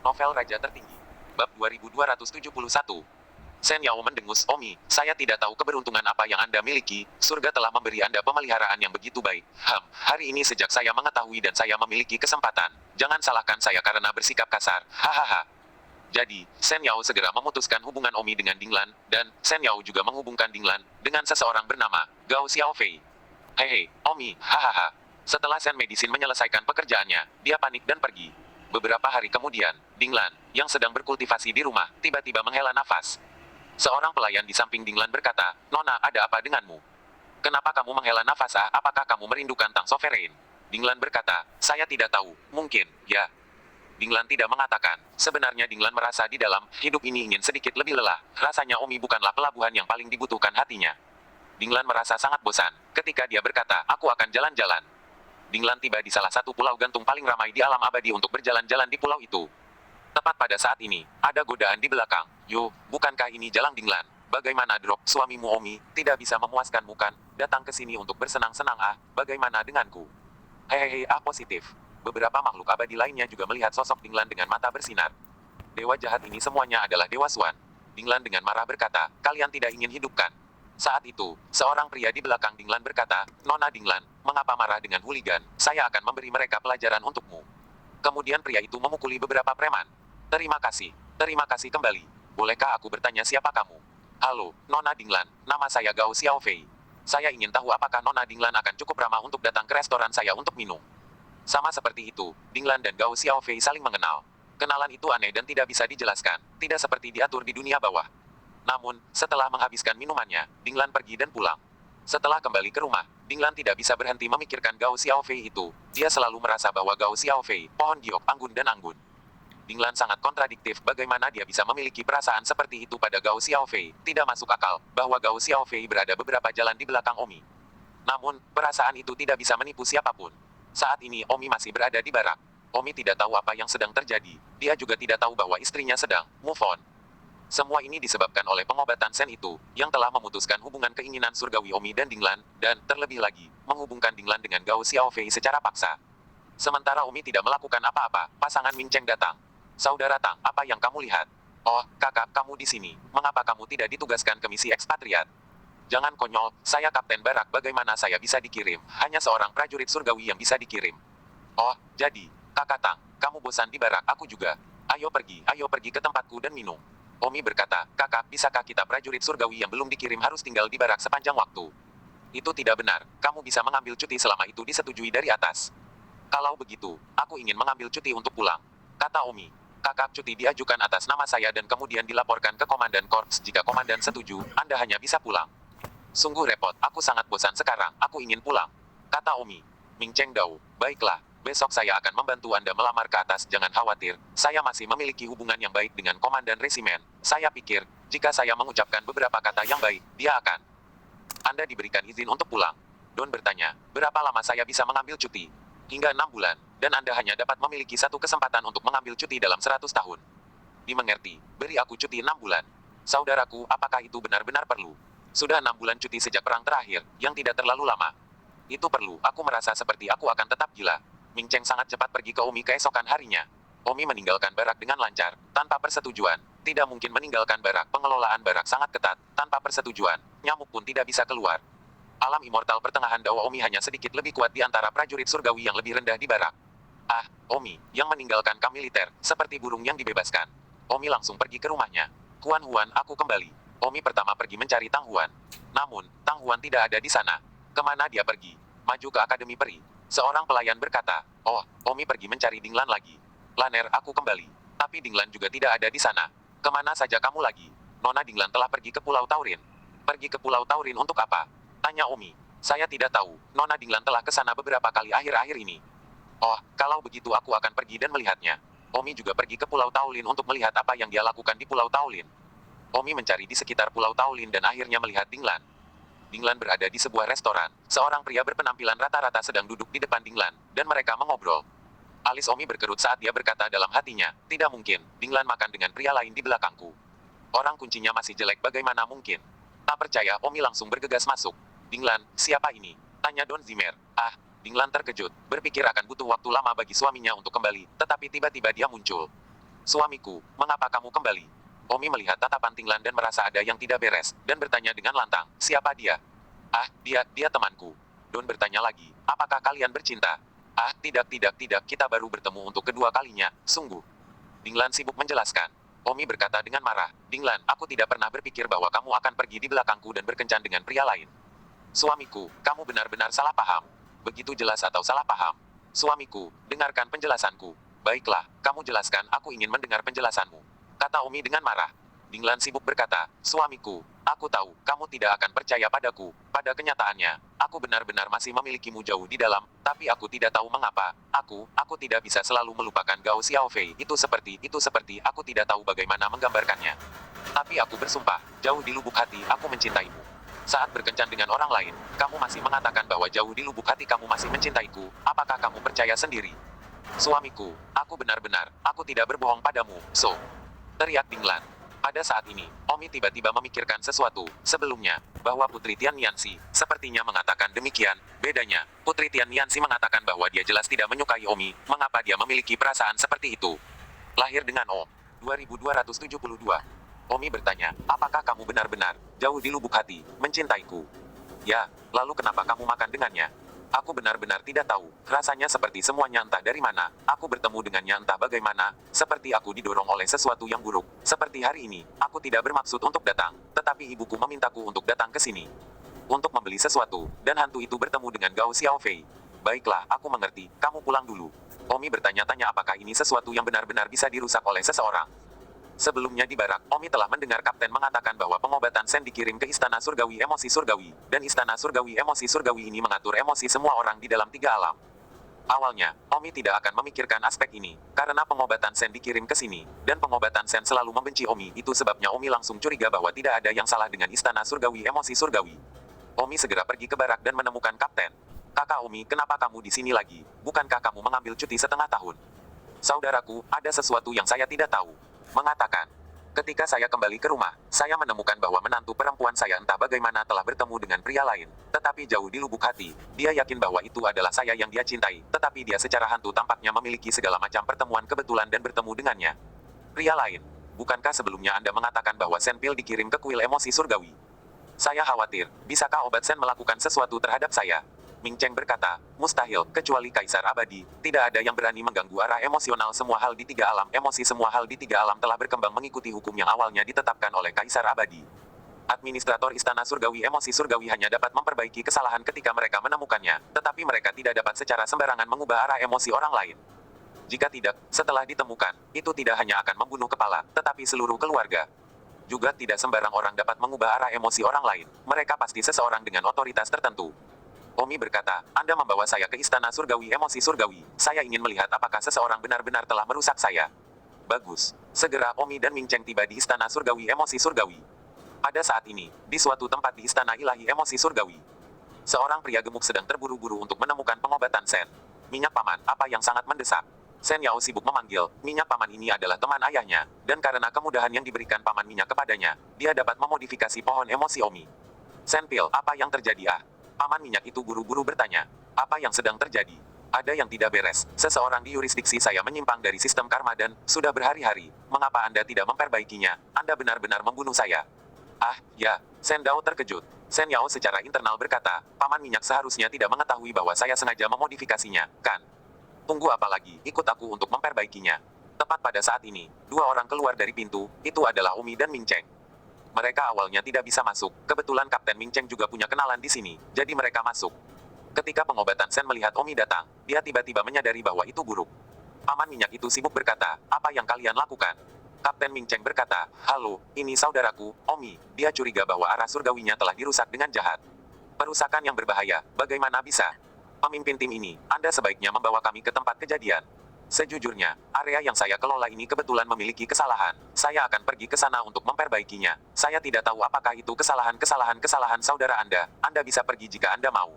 Novel Raja Tertinggi. Bab 2271. Sen Yao mendengus, Omi, saya tidak tahu keberuntungan apa yang Anda miliki, surga telah memberi Anda pemeliharaan yang begitu baik. Hari ini sejak saya mengetahui dan saya memiliki kesempatan, jangan salahkan saya karena bersikap kasar, hahaha. Jadi, Sen Yao segera memutuskan hubungan Omi dengan Dinglan, dan Sen Yao juga menghubungkan Dinglan dengan seseorang bernama Gao Xiaofei. Hei, Omi, hahaha. Setelah Sen Medicine menyelesaikan pekerjaannya, dia panik dan pergi. Beberapa hari kemudian, Dinglan, yang sedang berkultivasi di rumah, tiba-tiba menghela nafas. Seorang pelayan di samping Dinglan berkata, Nona, ada apa denganmu? Kenapa kamu menghela nafas? Apakah kamu merindukan Tang Sovereign? Dinglan berkata, saya tidak tahu, mungkin, ya. Dinglan tidak mengatakan, sebenarnya Dinglan merasa di dalam hidup ini ingin sedikit lebih lelah, rasanya Omi bukanlah pelabuhan yang paling dibutuhkan hatinya. Dinglan merasa sangat bosan, ketika dia berkata, aku akan jalan-jalan. Dinglan tiba di salah satu pulau gantung paling ramai di alam abadi untuk berjalan-jalan di pulau itu. Tepat pada saat ini, ada godaan di belakang. Yo, bukankah ini Jalang Dinglan? Bagaimana Drop, suamimu Omi, tidak bisa memuaskanmu kan? Datang ke sini untuk bersenang-senang bagaimana denganku? Hehehe, positif. Beberapa makhluk abadi lainnya juga melihat sosok Dinglan dengan mata bersinar. Dewa jahat ini semuanya adalah Dewa Swan. Dinglan dengan marah berkata, kalian tidak ingin hidupkan. Saat itu, seorang pria di belakang Dinglan berkata, Nona Dinglan, mengapa marah dengan hooligan? Saya akan memberi mereka pelajaran untukmu. Kemudian pria itu memukuli beberapa preman. Terima kasih kembali. Bolehkah aku bertanya siapa kamu? Halo, Nona Dinglan, nama saya Gao Xiaofei. Saya ingin tahu apakah Nona Dinglan akan cukup ramah untuk datang ke restoran saya untuk minum. Sama seperti itu, Dinglan dan Gao Xiaofei saling mengenal. Kenalan itu aneh dan tidak bisa dijelaskan, tidak seperti diatur di dunia bawah. Namun, setelah menghabiskan minumannya, Dinglan pergi dan pulang. Setelah kembali ke rumah, Dinglan tidak bisa berhenti memikirkan Gao Xiaofei itu. Dia selalu merasa bahwa Gao Xiaofei, pohon giok, anggun dan anggun. Dinglan sangat kontradiktif bagaimana dia bisa memiliki perasaan seperti itu pada Gao Xiaofei. Tidak masuk akal, bahwa Gao Xiaofei berada beberapa jalan di belakang Omi. Namun, perasaan itu tidak bisa menipu siapapun. Saat ini Omi masih berada di barak. Omi tidak tahu apa yang sedang terjadi. Dia juga tidak tahu bahwa istrinya sedang move on. Semua ini disebabkan oleh pengobatan Sen itu, yang telah memutuskan hubungan keinginan surgawi Omi dan Dinglan, dan, terlebih lagi, menghubungkan Dinglan dengan Gao Xiaofei secara paksa. Sementara Omi tidak melakukan apa-apa, pasangan Ming Cheng datang. Saudara Tang, apa yang kamu lihat? Oh, kakak, kamu di sini. Mengapa kamu tidak ditugaskan ke misi ekspatriat? Jangan konyol, saya Kapten Barak, bagaimana saya bisa dikirim? Hanya seorang prajurit surgawi yang bisa dikirim. Oh, jadi, kakak Tang, kamu bosan di barak, aku juga. Ayo pergi ke tempatku dan minum. Omi berkata, kakak, bisakah kita prajurit surgawi yang belum dikirim harus tinggal di barak sepanjang waktu? Itu tidak benar, kamu bisa mengambil cuti selama itu disetujui dari atas. Kalau begitu, aku ingin mengambil cuti untuk pulang. Kata Omi. Kakak, cuti diajukan atas nama saya dan kemudian dilaporkan ke Komandan Korps. Jika Komandan setuju, Anda hanya bisa pulang. Sungguh repot, aku sangat bosan sekarang, aku ingin pulang. Kata Omi. Ming Cheng Dao, baiklah, besok saya akan membantu Anda melamar ke atas, jangan khawatir, saya masih memiliki hubungan yang baik dengan Komandan Resimen. Saya pikir, jika saya mengucapkan beberapa kata yang baik, dia akan. Anda diberikan izin untuk pulang. Don bertanya, berapa lama saya bisa mengambil cuti? Hingga 6 bulan, dan Anda hanya dapat memiliki satu kesempatan untuk mengambil cuti dalam 100 tahun. Dimengerti, beri aku cuti 6 bulan. Saudaraku, apakah itu benar-benar perlu? Sudah 6 bulan cuti sejak perang terakhir, yang tidak terlalu lama. Itu perlu, aku merasa seperti aku akan tetap gila. Ming Cheng sangat cepat pergi ke Omi keesokan harinya. Omi meninggalkan barak dengan lancar, tanpa persetujuan. Tidak mungkin meninggalkan barak, pengelolaan barak sangat ketat, tanpa persetujuan. Nyamuk pun tidak bisa keluar. Alam immortal pertengahan Dawa Omi hanya sedikit lebih kuat di antara prajurit surgawi yang lebih rendah di barak. Omi, yang meninggalkan kamp militer, seperti burung yang dibebaskan. Omi langsung pergi ke rumahnya. Huan Huan, aku kembali. Omi pertama pergi mencari Tang Huan. Namun, Tang Huan tidak ada di sana. Kemana dia pergi? Maju ke Akademi Peri. Seorang pelayan berkata, oh, Omi pergi mencari Dinglan lagi. Laner, aku kembali. Tapi Dinglan juga tidak ada di sana. Kemana saja kamu lagi? Nona Dinglan telah pergi ke Pulau Taurin. Pergi ke Pulau Taurin untuk apa? Tanya Omi. Saya tidak tahu, Nona Dinglan telah ke sana beberapa kali akhir-akhir ini. Oh, kalau begitu aku akan pergi dan melihatnya. Omi juga pergi ke Pulau Taolin untuk melihat apa yang dia lakukan di Pulau Taolin. Omi mencari di sekitar Pulau Taolin dan akhirnya melihat Dinglan. Dinglan berada di sebuah restoran. Seorang pria berpenampilan rata-rata sedang duduk di depan Dinglan, dan mereka mengobrol. Alis Omi berkerut saat dia berkata dalam hatinya, tidak mungkin, Dinglan makan dengan pria lain di belakangku. Orang kuncinya masih jelek, bagaimana mungkin? Tak percaya, Omi langsung bergegas masuk. Dinglan, siapa ini? Tanya Don Zimmer. Dinglan terkejut, berpikir akan butuh waktu lama bagi suaminya untuk kembali, tetapi tiba-tiba dia muncul. Suamiku, mengapa kamu kembali? Omi melihat tatapan Tinglan dan merasa ada yang tidak beres, dan bertanya dengan lantang, siapa dia? Ah, dia temanku. Don bertanya lagi, apakah kalian bercinta? Ah, tidak, kita baru bertemu untuk kedua kalinya, sungguh. Dinglan sibuk menjelaskan. Omi berkata dengan marah, Dinglan, aku tidak pernah berpikir bahwa kamu akan pergi di belakangku dan berkencan dengan pria lain. Suamiku, kamu benar-benar salah paham. Begitu jelas atau salah paham? Suamiku, dengarkan penjelasanku. Baiklah, kamu jelaskan, aku ingin mendengar penjelasanmu. Kata Omi dengan marah. Dinglan sibuk berkata, suamiku, aku tahu, kamu tidak akan percaya padaku. Pada kenyataannya, aku benar-benar masih memilikimu jauh di dalam, tapi aku tidak tahu mengapa. Aku tidak bisa selalu melupakan Gao Xiaofei. Itu seperti, aku tidak tahu bagaimana menggambarkannya. Tapi aku bersumpah, jauh di lubuk hati, aku mencintaimu. Saat berkencan dengan orang lain, kamu masih mengatakan bahwa jauh di lubuk hati kamu masih mencintaiku. Apakah kamu percaya sendiri? Suamiku, aku benar-benar, aku tidak berbohong padamu, so. Teriak Dinglan. Pada saat ini, Omi tiba-tiba memikirkan sesuatu, sebelumnya, bahwa Putri Tian Nianxi, sepertinya mengatakan demikian, bedanya, Putri Tian Nianxi mengatakan bahwa dia jelas tidak menyukai Omi, mengapa dia memiliki perasaan seperti itu? Lahir dengan O. 2272. Omi bertanya, apakah kamu benar-benar, jauh di lubuk hati, mencintaiku? Ya, lalu kenapa kamu makan dengannya? Aku benar-benar tidak tahu, rasanya seperti semuanya entah dari mana, aku bertemu dengannya entah bagaimana, seperti aku didorong oleh sesuatu yang buruk, seperti hari ini, aku tidak bermaksud untuk datang, tetapi ibuku memintaku untuk datang ke sini. Untuk membeli sesuatu, dan hantu itu bertemu dengan Gao Xiaofei. Baiklah, aku mengerti, kamu pulang dulu. Omi bertanya-tanya apakah ini sesuatu yang benar-benar bisa dirusak oleh seseorang. Sebelumnya di barak, Omi telah mendengar Kapten mengatakan bahwa pengobatan Sen dikirim ke Istana Surgawi Emosi Surgawi, dan Istana Surgawi Emosi Surgawi ini mengatur emosi semua orang di dalam 3 alam. Awalnya, Omi tidak akan memikirkan aspek ini, karena pengobatan Sen dikirim ke sini, dan pengobatan Sen selalu membenci Omi, itu sebabnya Omi langsung curiga bahwa tidak ada yang salah dengan Istana Surgawi Emosi Surgawi. Omi segera pergi ke barak dan menemukan Kapten. Kakak Omi, kenapa kamu di sini lagi? Bukankah kamu mengambil cuti setengah tahun? Saudaraku, ada sesuatu yang saya tidak tahu. Mengatakan, ketika saya kembali ke rumah, saya menemukan bahwa menantu perempuan saya entah bagaimana telah bertemu dengan pria lain, tetapi jauh di lubuk hati, dia yakin bahwa itu adalah saya yang dia cintai, tetapi dia secara hantu tampaknya memiliki segala macam pertemuan kebetulan dan bertemu dengannya. Pria lain, bukankah sebelumnya Anda mengatakan bahwa Sen Pil dikirim ke kuil emosi surgawi? Saya khawatir, bisakah obat Sen melakukan sesuatu terhadap saya? Ming Cheng berkata, mustahil, kecuali Kaisar Abadi, tidak ada yang berani mengganggu arah emosional semua hal di 3 alam. Emosi semua hal di 3 alam telah berkembang mengikuti hukum yang awalnya ditetapkan oleh Kaisar Abadi. Administrator Istana Surgawi Emosi Surgawi hanya dapat memperbaiki kesalahan ketika mereka menemukannya, tetapi mereka tidak dapat secara sembarangan mengubah arah emosi orang lain. Jika tidak, setelah ditemukan, itu tidak hanya akan membunuh kepala, tetapi seluruh keluarga. Juga tidak sembarang orang dapat mengubah arah emosi orang lain, mereka pasti seseorang dengan otoritas tertentu. Omi berkata, Anda membawa saya ke Istana Surgawi Emosi Surgawi, saya ingin melihat apakah seseorang benar-benar telah merusak saya. Bagus. Segera Omi dan Ming Cheng tiba di Istana Surgawi Emosi Surgawi. Pada saat ini, di suatu tempat di Istana Ilahi Emosi Surgawi, seorang pria gemuk sedang terburu-buru untuk menemukan pengobatan Sen. Minyak paman, apa yang sangat mendesak? Sen Yao sibuk memanggil, minyak paman ini adalah teman ayahnya, dan karena kemudahan yang diberikan paman minyak kepadanya, dia dapat memodifikasi pohon emosi Omi. Sen Pil, apa yang terjadi? Paman minyak itu buru-buru bertanya. Apa yang sedang terjadi? Ada yang tidak beres. Seseorang di yurisdiksi saya menyimpang dari sistem karma dan sudah berhari-hari. Mengapa Anda tidak memperbaikinya? Anda benar-benar membunuh saya. Ah, ya. Sen Dao terkejut. Sen Yao secara internal berkata, Paman minyak seharusnya tidak mengetahui bahwa saya sengaja memodifikasinya, kan? Tunggu apa lagi, ikut aku untuk memperbaikinya. Tepat pada saat ini, 2 orang keluar dari pintu, itu adalah Omi dan Ming Cheng. Mereka awalnya tidak bisa masuk, kebetulan Kapten Ming Cheng juga punya kenalan di sini, jadi mereka masuk. Ketika pengobatan Sen melihat Omi datang, dia tiba-tiba menyadari bahwa itu buruk. Paman minyak itu sibuk berkata, apa yang kalian lakukan? Kapten Ming Cheng berkata, halo, ini saudaraku, Omi, dia curiga bahwa arah surgawinya telah dirusak dengan jahat. Perusakan yang berbahaya, bagaimana bisa? Pemimpin tim ini, Anda sebaiknya membawa kami ke tempat kejadian. Sejujurnya, area yang saya kelola ini kebetulan memiliki kesalahan. Saya akan pergi ke sana untuk memperbaikinya. Saya tidak tahu apakah itu kesalahan saudara Anda. Anda bisa pergi jika Anda mau.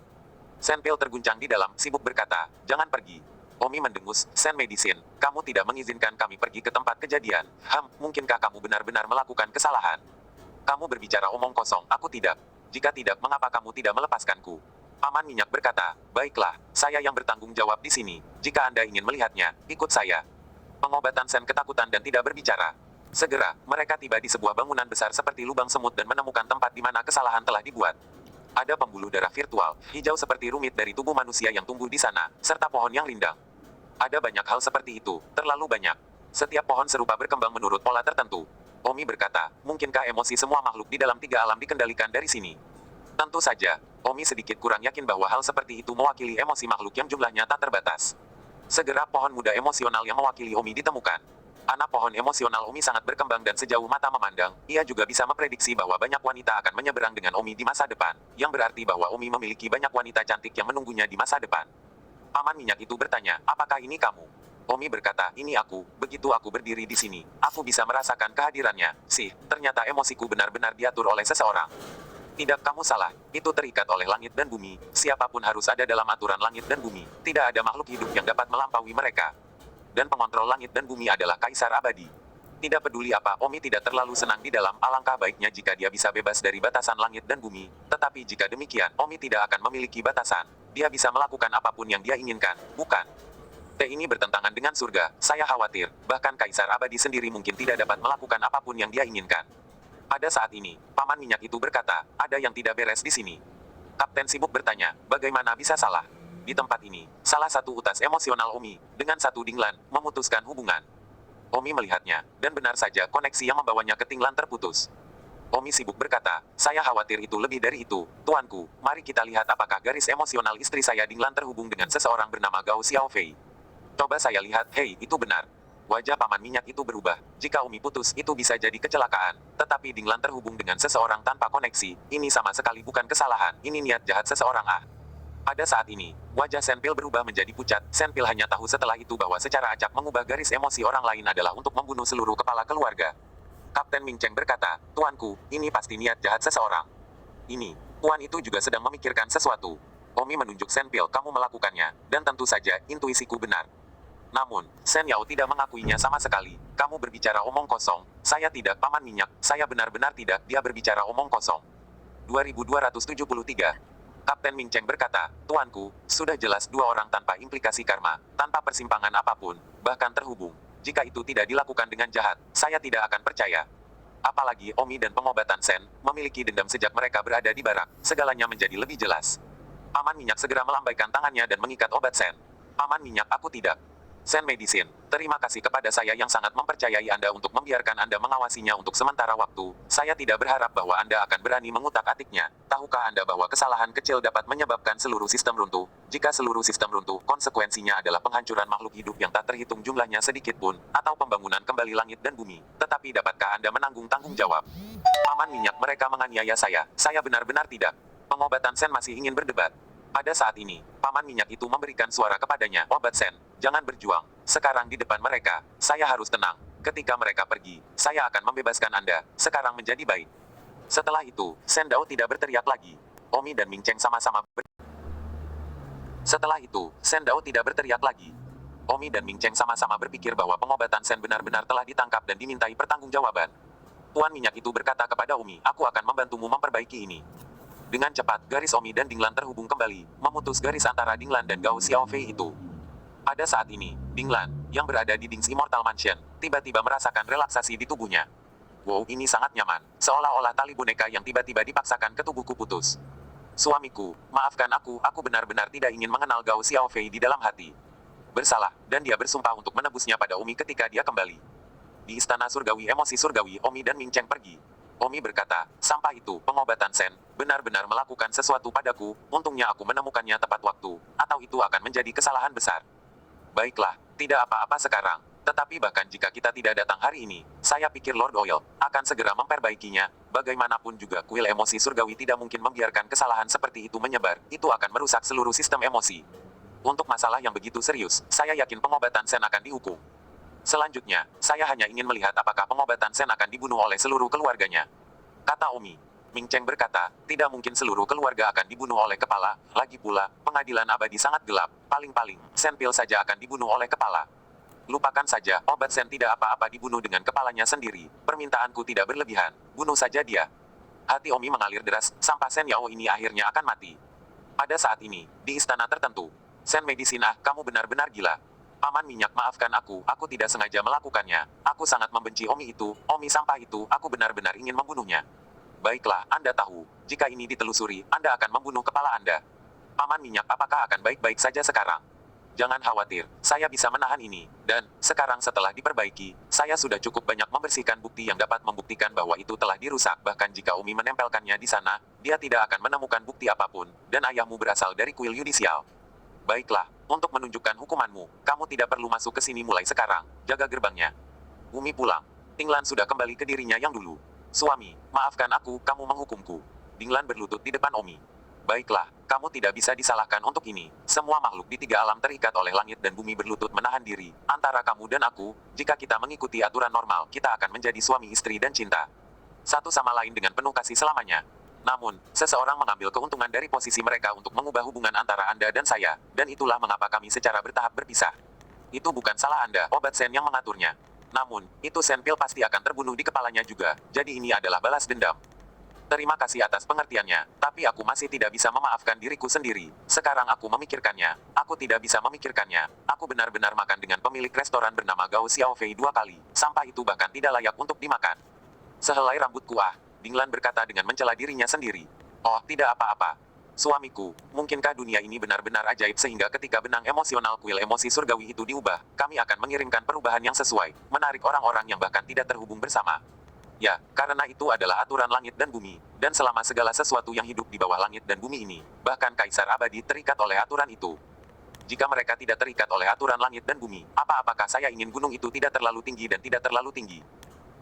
Sen Pil terguncang di dalam, sibuk berkata, jangan pergi. Omi mendengus, Sen Medicine, kamu tidak mengizinkan kami pergi ke tempat kejadian. Mungkinkah kamu benar-benar melakukan kesalahan? Kamu berbicara omong kosong, aku tidak. Jika tidak, mengapa kamu tidak melepaskanku? Paman minyak berkata, baiklah, saya yang bertanggung jawab di sini. Jika Anda ingin melihatnya, ikut saya. Pengobatan Sen ketakutan dan tidak berbicara. Segera, mereka tiba di sebuah bangunan besar seperti lubang semut dan menemukan tempat di mana kesalahan telah dibuat. Ada pembuluh darah virtual, hijau seperti rumit dari tubuh manusia yang tumbuh di sana, serta pohon yang rindang. Ada banyak hal seperti itu, terlalu banyak. Setiap pohon serupa berkembang menurut pola tertentu. Omi berkata, mungkinkah emosi semua makhluk di dalam tiga alam dikendalikan dari sini? Tentu saja, Omi sedikit kurang yakin bahwa hal seperti itu mewakili emosi makhluk yang jumlahnya tak terbatas. Segera pohon muda emosional yang mewakili Omi ditemukan. Anak pohon emosional Omi sangat berkembang dan sejauh mata memandang, ia juga bisa memprediksi bahwa banyak wanita akan menyeberang dengan Omi di masa depan, yang berarti bahwa Omi memiliki banyak wanita cantik yang menunggunya di masa depan. Paman minyak itu bertanya, apakah ini kamu? Omi berkata, ini aku, begitu aku berdiri di sini, aku bisa merasakan kehadirannya, sih, ternyata emosiku benar-benar diatur oleh seseorang. Tidak, kamu salah, itu terikat oleh langit dan bumi, siapapun harus ada dalam aturan langit dan bumi, tidak ada makhluk hidup yang dapat melampaui mereka. Dan pengontrol langit dan bumi adalah kaisar abadi. Tidak peduli apa, Omi tidak terlalu senang di dalam, alangkah baiknya jika dia bisa bebas dari batasan langit dan bumi, tetapi jika demikian, Omi tidak akan memiliki batasan, dia bisa melakukan apapun yang dia inginkan, bukan? Ini bertentangan dengan surga, saya khawatir, bahkan kaisar abadi sendiri mungkin tidak dapat melakukan apapun yang dia inginkan. Pada saat ini, paman minyak itu berkata, ada yang tidak beres di sini. Kapten sibuk bertanya, bagaimana bisa salah? Di tempat ini, salah satu utas emosional Omi, dengan satu dinglan, memutuskan hubungan. Omi melihatnya, dan benar saja koneksi yang membawanya ke Tinglan terputus. Omi sibuk berkata, saya khawatir itu lebih dari itu, tuanku, mari kita lihat apakah garis emosional istri saya Dinglan terhubung dengan seseorang bernama Gao Xiaofei. Coba saya lihat, hei, itu benar. Wajah paman minyak itu berubah, jika Omi putus itu bisa jadi kecelakaan, tetapi Dinglan terhubung dengan seseorang tanpa koneksi, ini sama sekali bukan kesalahan, ini niat jahat seseorang ah. Pada saat ini, wajah Senpil berubah menjadi pucat, Senpil hanya tahu setelah itu bahwa secara acak mengubah garis emosi orang lain adalah untuk membunuh seluruh kepala keluarga. Kapten Ming Cheng berkata, tuanku, ini pasti niat jahat seseorang. Ini, tuan itu juga sedang memikirkan sesuatu. Omi menunjuk Senpil, kamu melakukannya, dan tentu saja, intuisiku benar. Namun, Sen Yao tidak mengakuinya sama sekali. Kamu berbicara omong kosong. Saya tidak, paman minyak. Saya benar-benar tidak, dia berbicara omong kosong. 2273. Kapten Ming Cheng berkata, tuanku, sudah jelas dua orang tanpa implikasi karma, tanpa persimpangan apapun, bahkan terhubung. Jika itu tidak dilakukan dengan jahat, saya tidak akan percaya. Apalagi Omi dan pengobatan Sen, memiliki dendam sejak mereka berada di barak, segalanya menjadi lebih jelas. Paman minyak segera melambaikan tangannya dan mengikat obat Sen. Paman minyak, aku tidak. Sen Medicine, terima kasih kepada saya yang sangat mempercayai Anda untuk membiarkan Anda mengawasinya untuk sementara waktu. Saya tidak berharap bahwa Anda akan berani mengutak-atiknya. Tahukah Anda bahwa kesalahan kecil dapat menyebabkan seluruh sistem runtuh? Jika seluruh sistem runtuh, konsekuensinya adalah penghancuran makhluk hidup yang tak terhitung jumlahnya sedikit pun, atau pembangunan kembali langit dan bumi. Tetapi dapatkah Anda menanggung tanggung jawab? Paman minyak, mereka menganiaya saya benar-benar tidak. Pengobatan Sen masih ingin berdebat. Pada saat ini, paman minyak itu memberikan suara kepadanya, obat Sen, jangan berjuang. Sekarang di depan mereka, saya harus tenang. Ketika mereka pergi, saya akan membebaskan Anda. Sekarang menjadi baik. Setelah itu, Sen Dao tidak berteriak lagi. Omi dan Ming Cheng sama-sama Setelah itu, Sen Dao tidak berteriak lagi. Omi dan Ming Cheng sama-sama berpikir bahwa pengobatan Sen benar-benar telah ditangkap dan dimintai pertanggungjawaban. Tuan minyak itu berkata kepada Omi, aku akan membantumu memperbaiki ini. Dengan cepat, garis Omi dan Dinglan terhubung kembali, memutus garis antara Dinglan dan Gao Xiaofei itu. Pada saat ini, Dinglan, yang berada di Dings Immortal Mansion, tiba-tiba merasakan relaksasi di tubuhnya. Wow, ini sangat nyaman, seolah-olah tali boneka yang tiba-tiba dipaksakan ke tubuhku putus. Suamiku, maafkan aku benar-benar tidak ingin mengenal Gao Xiaofei di dalam hati. Bersalah, dan dia bersumpah untuk menebusnya pada Omi ketika dia kembali. Di Istana Surgawi Emosi Surgawi, Omi dan Ming Cheng pergi. Omi berkata, sampai itu, pengobatan Sen, benar-benar melakukan sesuatu padaku, untungnya aku menemukannya tepat waktu, atau itu akan menjadi kesalahan besar. Baiklah, tidak apa-apa sekarang, tetapi bahkan jika kita tidak datang hari ini, saya pikir Lord Oil akan segera memperbaikinya, bagaimanapun juga kuil emosi surgawi tidak mungkin membiarkan kesalahan seperti itu menyebar, itu akan merusak seluruh sistem emosi. Untuk masalah yang begitu serius, saya yakin pengobatan Sen akan dihukum. Selanjutnya, saya hanya ingin melihat apakah pengobatan Sen akan dibunuh oleh seluruh keluarganya. Kata Omi. Ming Cheng berkata, tidak mungkin seluruh keluarga akan dibunuh oleh kepala, lagi pula, pengadilan abadi sangat gelap, paling-paling, Senpil saja akan dibunuh oleh kepala. Lupakan saja, obat Sen tidak apa-apa dibunuh dengan kepalanya sendiri, permintaanku tidak berlebihan, bunuh saja dia. Hati Omi mengalir deras, sampah Sen Yao ini akhirnya akan mati. Pada saat ini, di istana tertentu, Sen Medicine, kamu benar-benar gila. Paman minyak, maafkan aku tidak sengaja melakukannya. Aku sangat membenci Omi itu, Omi sampah itu, aku benar-benar ingin membunuhnya. Baiklah, Anda tahu, jika ini ditelusuri, Anda akan membunuh kepala Anda. Paman minyak, apakah akan baik-baik saja sekarang? Jangan khawatir, saya bisa menahan ini. Dan, sekarang setelah diperbaiki, saya sudah cukup banyak membersihkan bukti yang dapat membuktikan bahwa itu telah dirusak. Bahkan jika Omi menempelkannya di sana, dia tidak akan menemukan bukti apapun, dan ayahmu berasal dari kuil yudisial. Baiklah, untuk menunjukkan hukumanmu, kamu tidak perlu masuk ke sini mulai sekarang. Jaga gerbangnya. Umi pulang. Dinglan sudah kembali ke dirinya yang dulu. Suami, maafkan aku, kamu menghukumku. Dinglan berlutut di depan Omi. Baiklah, kamu tidak bisa disalahkan untuk ini. Semua makhluk di tiga alam terikat oleh langit dan bumi berlutut menahan diri. Antara kamu dan aku, jika kita mengikuti aturan normal, kita akan menjadi suami istri dan cinta. Satu sama lain dengan penuh kasih selamanya. Namun, seseorang mengambil keuntungan dari posisi mereka untuk mengubah hubungan antara Anda dan saya, dan itulah mengapa kami secara bertahap berpisah. Itu bukan salah Anda, obat Sen yang mengaturnya. Namun, itu Senpil pasti akan terbunuh di kepalanya juga, jadi ini adalah balas dendam. Terima kasih atas pengertiannya, tapi aku masih tidak bisa memaafkan diriku sendiri. Sekarang aku memikirkannya. Aku tidak bisa memikirkannya. Aku benar-benar makan dengan pemilik restoran bernama Gao Xiaofei 2 kali. Sampah itu bahkan tidak layak untuk dimakan. Sehelai rambutku Dinglan berkata dengan mencela dirinya sendiri. Oh, tidak apa-apa. Suamiku, mungkinkah dunia ini benar-benar ajaib sehingga ketika benang emosional kuil emosi surgawi itu diubah, kami akan mengirimkan perubahan yang sesuai, menarik orang-orang yang bahkan tidak terhubung bersama. Ya, karena itu adalah aturan langit dan bumi, dan selama segala sesuatu yang hidup di bawah langit dan bumi ini, bahkan Kaisar Abadi terikat oleh aturan itu. Jika mereka tidak terikat oleh aturan langit dan bumi, apakah saya ingin gunung itu tidak terlalu tinggi dan tidak terlalu tinggi?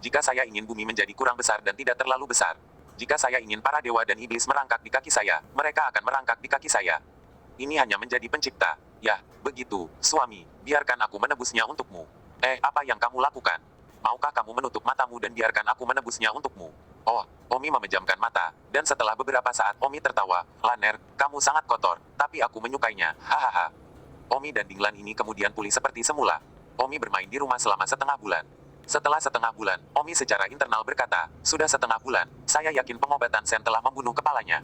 Jika saya ingin bumi menjadi kurang besar dan tidak terlalu besar. Jika saya ingin para dewa dan iblis merangkak di kaki saya, mereka akan merangkak di kaki saya. Ini hanya menjadi pencipta. Ya, begitu, suami, biarkan aku menebusnya untukmu. Apa yang kamu lakukan? Maukah kamu menutup matamu dan biarkan aku menebusnya untukmu? Oh, Omi memejamkan mata, dan setelah beberapa saat Omi tertawa. Laner, kamu sangat kotor, tapi aku menyukainya, hahaha. Omi dan Dinglan ini kemudian pulih seperti semula. Omi bermain di rumah selama setengah bulan. Setelah setengah bulan, Omi secara internal berkata, sudah setengah bulan, saya yakin pengobatan Sen telah membunuh kepalanya.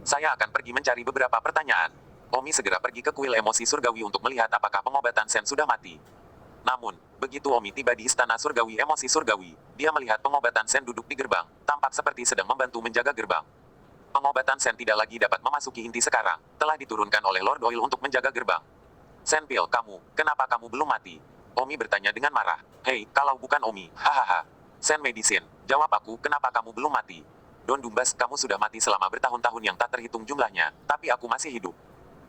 Saya akan pergi mencari beberapa pertanyaan. Omi segera pergi ke kuil emosi surgawi untuk melihat apakah pengobatan Sen sudah mati. Namun, begitu Omi tiba di istana surgawi emosi surgawi, dia melihat pengobatan Sen duduk di gerbang, tampak seperti sedang membantu menjaga gerbang. Pengobatan Sen tidak lagi dapat memasuki inti sekarang, telah diturunkan oleh Lord Oil untuk menjaga gerbang. Senpil, kenapa kamu belum mati? Omi bertanya dengan marah. Hei, kalau bukan Omi, hahaha. Sen Medicine, jawab aku, kenapa kamu belum mati? Don Dumbas, kamu sudah mati selama bertahun-tahun yang tak terhitung jumlahnya, tapi aku masih hidup.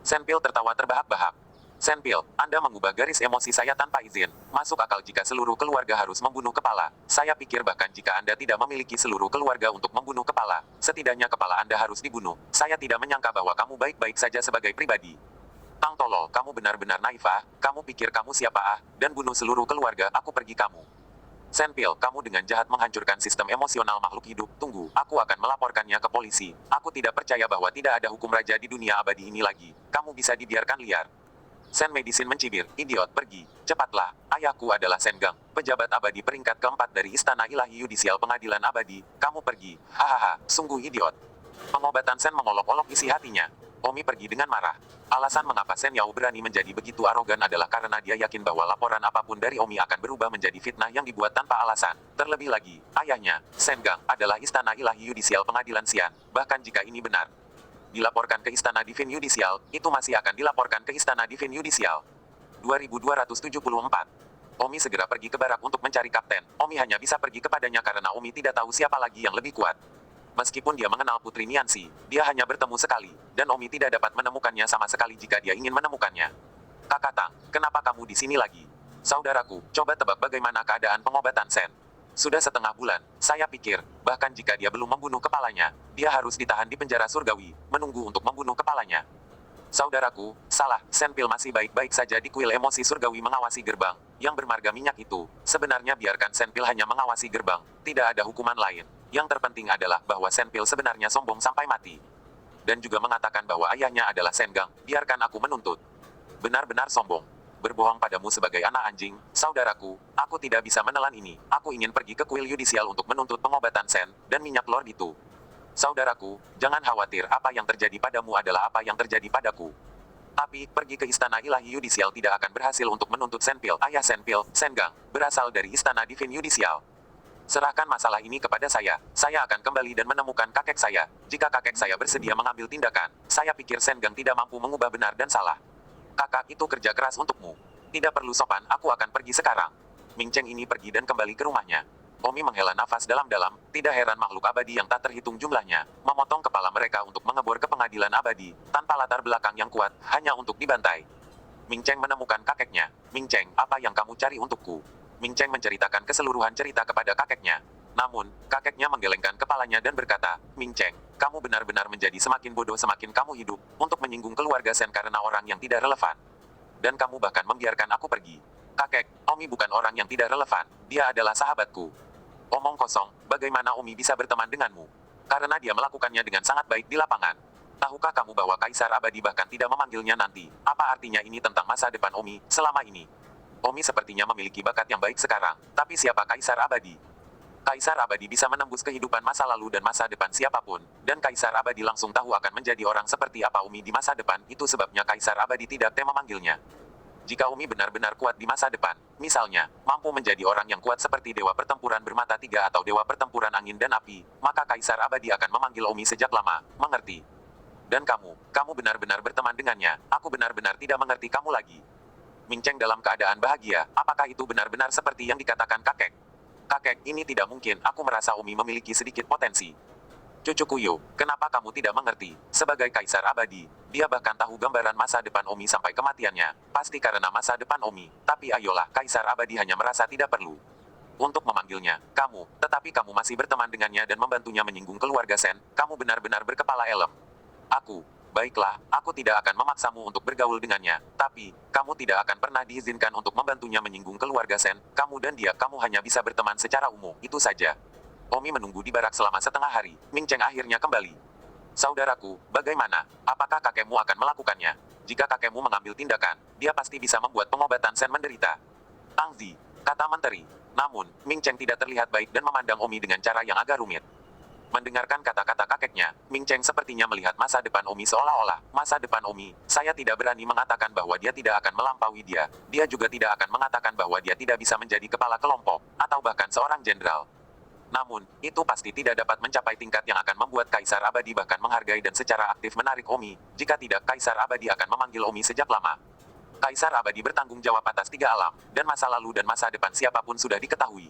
Senpil tertawa terbahak-bahak. Senpil, Anda mengubah garis emosi saya tanpa izin. Masuk akal jika seluruh keluarga harus membunuh kepala. Saya pikir bahkan jika Anda tidak memiliki seluruh keluarga untuk membunuh kepala, setidaknya kepala Anda harus dibunuh. Saya tidak menyangka bahwa kamu baik-baik saja sebagai pribadi. Tang tolol, kamu benar-benar naif kamu pikir kamu siapa dan bunuh seluruh keluarga, aku pergi kamu. Senpil, kamu dengan jahat menghancurkan sistem emosional makhluk hidup, tunggu, aku akan melaporkannya ke polisi. Aku tidak percaya bahwa tidak ada hukum raja di dunia abadi ini lagi, kamu bisa dibiarkan liar. Sen Medicine mencibir, idiot, pergi, cepatlah, ayahku adalah Sengang, pejabat abadi peringkat keempat dari Istana Ilahi Yudisial Pengadilan Abadi, kamu pergi, hahaha, sungguh idiot. Pengobatan Sen mengolok-olok isi hatinya. Omi pergi dengan marah. Alasan mengapa Sen Yao berani menjadi begitu arogan adalah karena dia yakin bahwa laporan apapun dari Omi akan berubah menjadi fitnah yang dibuat tanpa alasan. Terlebih lagi, ayahnya, Sen Gang, adalah Istana Ilahi Yudisial Pengadilan Xian. Bahkan jika ini benar, dilaporkan ke Istana Divine Yudisial, itu masih akan dilaporkan ke Istana Divine Yudisial. 2274. Omi segera pergi ke barak untuk mencari kapten. Omi hanya bisa pergi kepadanya karena Omi tidak tahu siapa lagi yang lebih kuat. Meskipun dia mengenal Putri Niansi, dia hanya bertemu sekali, dan Omi tidak dapat menemukannya sama sekali jika dia ingin menemukannya. Kakak Tang, kenapa kamu di sini lagi? Saudaraku, coba tebak bagaimana keadaan pengobatan Sen. Sudah setengah bulan, saya pikir, bahkan jika dia belum membunuh kepalanya, dia harus ditahan di penjara surgawi, menunggu untuk membunuh kepalanya. Saudaraku, salah, Senpil masih baik-baik saja di kuil emosi surgawi mengawasi gerbang, yang bermarga minyak itu. Sebenarnya biarkan Senpil hanya mengawasi gerbang, tidak ada hukuman lain. Yang terpenting adalah bahwa Senpil sebenarnya sombong sampai mati. Dan juga mengatakan bahwa ayahnya adalah Sengang, biarkan aku menuntut. Benar-benar sombong. Berbohong padamu sebagai anak anjing, saudaraku, aku tidak bisa menelan ini. Aku ingin pergi ke kuil yudisial untuk menuntut pengobatan Sen, dan minyak Lord itu. Saudaraku, jangan khawatir, apa yang terjadi padamu adalah apa yang terjadi padaku. Tapi, pergi ke Istana Ilahi Yudisial tidak akan berhasil untuk menuntut Senpil. Ayah Senpil, Sengang, berasal dari Istana Divin Yudisial. Serahkan masalah ini kepada saya. Saya akan kembali dan menemukan kakek saya. Jika kakek saya bersedia mengambil tindakan, saya pikir Sengang tidak mampu mengubah benar dan salah. Kakak, itu kerja keras untukmu. Tidak perlu sopan, aku akan pergi sekarang. Ming Cheng ini pergi dan kembali ke rumahnya. Omi menghela nafas dalam-dalam, tidak heran makhluk abadi yang tak terhitung jumlahnya, memotong kepala mereka untuk mengebor ke pengadilan abadi, tanpa latar belakang yang kuat, hanya untuk dibantai. Ming Cheng menemukan kakeknya. Ming Cheng, apa yang kamu cari untukku? Ming Cheng menceritakan keseluruhan cerita kepada kakeknya. Namun, kakeknya menggelengkan kepalanya dan berkata, Ming Cheng, kamu benar-benar menjadi semakin bodoh semakin kamu hidup, untuk menyinggung keluarga Sen karena orang yang tidak relevan. Dan kamu bahkan membiarkan aku pergi. Kakek, Omi bukan orang yang tidak relevan, dia adalah sahabatku. Omong kosong, bagaimana Omi bisa berteman denganmu? Karena dia melakukannya dengan sangat baik di lapangan. Tahukah kamu bahwa Kaisar Abadi bahkan tidak memanggilnya nanti? Apa artinya ini tentang masa depan Omi, selama ini? Omi sepertinya memiliki bakat yang baik sekarang, tapi siapa Kaisar Abadi? Kaisar Abadi bisa menembus kehidupan masa lalu dan masa depan siapapun, dan Kaisar Abadi langsung tahu akan menjadi orang seperti apa Omi di masa depan, itu sebabnya Kaisar Abadi tidak memanggilnya. Jika Omi benar-benar kuat di masa depan, misalnya, mampu menjadi orang yang kuat seperti Dewa Pertempuran Bermata Tiga atau Dewa Pertempuran Angin dan Api, maka Kaisar Abadi akan memanggil Omi sejak lama, mengerti? Dan kamu benar-benar berteman dengannya, aku benar-benar tidak mengerti kamu lagi. Ming Cheng dalam keadaan bahagia, apakah itu benar-benar seperti yang dikatakan kakek? Kakek, ini tidak mungkin, aku merasa Omi memiliki sedikit potensi. Cucuku Yo, kenapa kamu tidak mengerti? Sebagai Kaisar Abadi, dia bahkan tahu gambaran masa depan Omi sampai kematiannya. Pasti karena masa depan Omi. Tapi ayolah, Kaisar Abadi hanya merasa tidak perlu untuk memanggilnya. Tetapi kamu masih berteman dengannya dan membantunya menyinggung keluarga Sen. Kamu benar-benar berkepala elem. Baiklah, aku tidak akan memaksamu untuk bergaul dengannya. Tapi, kamu tidak akan pernah diizinkan untuk membantunya menyinggung keluarga Sen. Kamu dan dia, kamu hanya bisa berteman secara umum. Itu saja. Omi menunggu di barak selama setengah hari. Ming Cheng akhirnya kembali. Saudaraku, bagaimana? Apakah kakekmu akan melakukannya? Jika kakekmu mengambil tindakan, dia pasti bisa membuat pengobatan Sen menderita. Tang Zi, kata menteri. Namun, Ming Cheng tidak terlihat baik dan memandang Omi dengan cara yang agak rumit. Mendengarkan kata-kata kakeknya, Ming Cheng sepertinya melihat masa depan Omi seolah-olah, masa depan Omi, saya tidak berani mengatakan bahwa dia tidak akan melampaui dia. Dia juga tidak akan mengatakan bahwa dia tidak bisa menjadi kepala kelompok, atau bahkan seorang jenderal. Namun, itu pasti tidak dapat mencapai tingkat yang akan membuat Kaisar Abadi bahkan menghargai dan secara aktif menarik Omi. Jika tidak, Kaisar Abadi akan memanggil Omi sejak lama. Kaisar Abadi bertanggung jawab atas tiga alam, dan masa lalu dan masa depan siapapun sudah diketahui.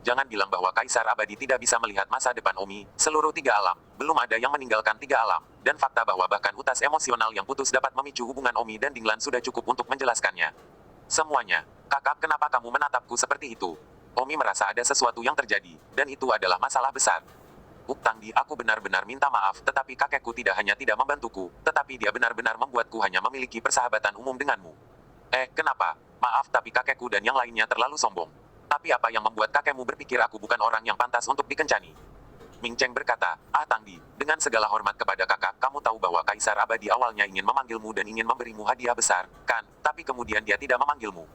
Jangan bilang bahwa Kaisar Abadi tidak bisa melihat masa depan Omi, seluruh tiga alam, belum ada yang meninggalkan tiga alam, dan fakta bahwa bahkan utas emosional yang putus dapat memicu hubungan Omi dan Dinglan sudah cukup untuk menjelaskannya. Semuanya. Kakak, kenapa kamu menatapku seperti itu? Omi merasa ada sesuatu yang terjadi, dan itu adalah masalah besar. Tangdi, aku benar-benar minta maaf, tetapi kakekku tidak hanya tidak membantuku, tetapi dia benar-benar membuatku hanya memiliki persahabatan umum denganmu. Kenapa? Maaf, tapi kakekku dan yang lainnya terlalu sombong. Tapi apa yang membuat kakekmu berpikir aku bukan orang yang pantas untuk dikencani? Ming Cheng berkata, Tangdi, dengan segala hormat kepada kakak, kamu tahu bahwa Kaisar Abadi awalnya ingin memanggilmu dan ingin memberimu hadiah besar, kan? Tapi kemudian dia tidak memanggilmu.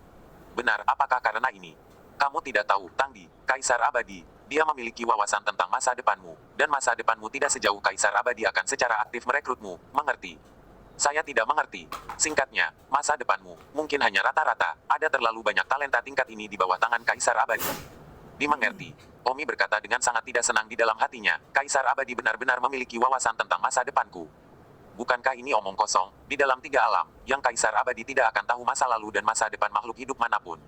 Benar, apakah karena ini? Kamu tidak tahu, Tangdi, Kaisar Abadi, dia memiliki wawasan tentang masa depanmu, dan masa depanmu tidak sejauh Kaisar Abadi akan secara aktif merekrutmu, mengerti? Saya tidak mengerti. Singkatnya, masa depanmu, mungkin hanya rata-rata, ada terlalu banyak talenta tingkat ini di bawah tangan Kaisar Abadi. Dimengerti. Omi berkata dengan sangat tidak senang di dalam hatinya, Kaisar Abadi benar-benar memiliki wawasan tentang masa depanku. Bukankah ini omong kosong, di dalam tiga alam, yang Kaisar Abadi tidak akan tahu masa lalu dan masa depan makhluk hidup manapun.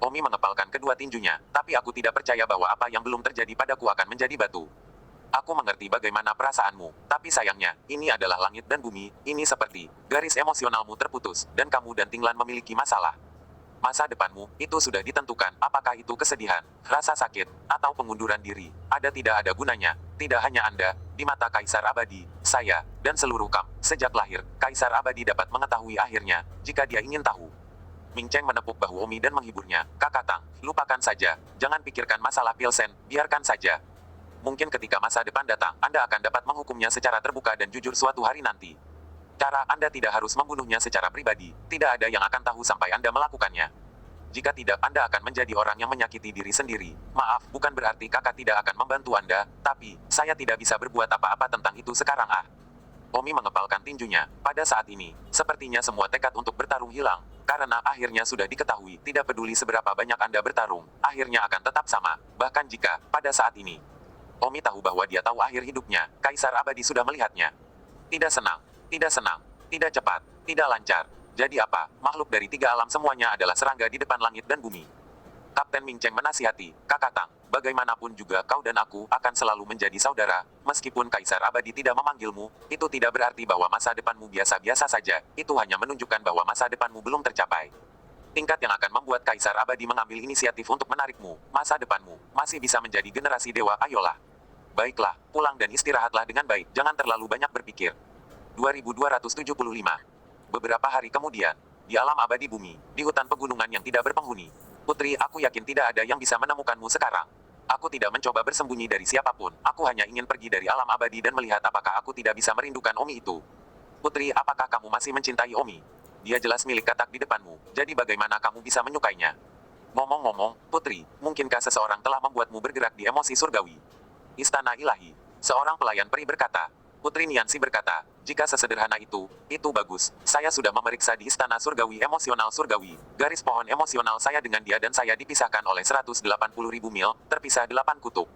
Omi mengepalkan kedua tinjunya, tapi aku tidak percaya bahwa apa yang belum terjadi padaku akan menjadi batu. Aku mengerti bagaimana perasaanmu, tapi sayangnya, ini adalah langit dan bumi, ini seperti, garis emosionalmu terputus, dan kamu dan Tinglan memiliki masalah. Masa depanmu, itu sudah ditentukan, apakah itu kesedihan, rasa sakit, atau pengunduran diri, tidak ada gunanya, tidak hanya Anda, di mata Kaisar Abadi, saya, dan seluruh sejak lahir, Kaisar Abadi dapat mengetahui akhirnya, jika dia ingin tahu. Ming Cheng menepuk bahu Omi dan menghiburnya, Kakak Tang, lupakan saja, jangan pikirkan masalah Pilsen, biarkan saja. Mungkin ketika masa depan datang, Anda akan dapat menghukumnya secara terbuka dan jujur suatu hari nanti. Cara Anda tidak harus membunuhnya secara pribadi, tidak ada yang akan tahu sampai Anda melakukannya. Jika tidak, Anda akan menjadi orang yang menyakiti diri sendiri. Maaf, bukan berarti kakak tidak akan membantu Anda, tapi, saya tidak bisa berbuat apa-apa tentang itu sekarang. Omi mengepalkan tinjunya. Pada saat ini, sepertinya semua tekad untuk bertarung hilang. Karena akhirnya sudah diketahui, tidak peduli seberapa banyak Anda bertarung, akhirnya akan tetap sama. Bahkan jika, pada saat ini, Omi tahu bahwa dia tahu akhir hidupnya, Kaisar Abadi sudah melihatnya. Tidak senang, tidak senang, tidak cepat, tidak lancar. Jadi apa, makhluk dari tiga alam semuanya adalah serangga di depan langit dan bumi. Kapten Ming Cheng menasihati, Kakak Tang, bagaimanapun juga kau dan aku akan selalu menjadi saudara. Meskipun Kaisar Abadi tidak memanggilmu, itu tidak berarti bahwa masa depanmu biasa-biasa saja. Itu hanya menunjukkan bahwa masa depanmu belum tercapai. Tingkat yang akan membuat Kaisar Abadi mengambil inisiatif untuk menarikmu. Masa depanmu masih bisa menjadi generasi dewa. Ayolah. Baiklah, pulang dan istirahatlah dengan baik. Jangan terlalu banyak berpikir. 2275. Beberapa hari kemudian, di alam abadi bumi, di hutan pegunungan yang tidak berpenghuni. Putri, aku yakin tidak ada yang bisa menemukanmu sekarang. Aku tidak mencoba bersembunyi dari siapapun. Aku hanya ingin pergi dari alam abadi dan melihat apakah aku tidak bisa merindukan Omi itu. Putri, apakah kamu masih mencintai Omi? Dia jelas milik katak di depanmu. Jadi bagaimana kamu bisa menyukainya? Ngomong-ngomong, Putri, mungkinkah seseorang telah membuatmu bergerak di emosi surgawi? Istana Ilahi. Seorang pelayan peri berkata. Putri Niansi berkata, jika sesederhana itu bagus. Saya sudah memeriksa di Istana Surgawi Emosional Surgawi. Garis pohon emosional saya dengan dia dan saya dipisahkan oleh 180.000 mil, terpisah 8 kutub.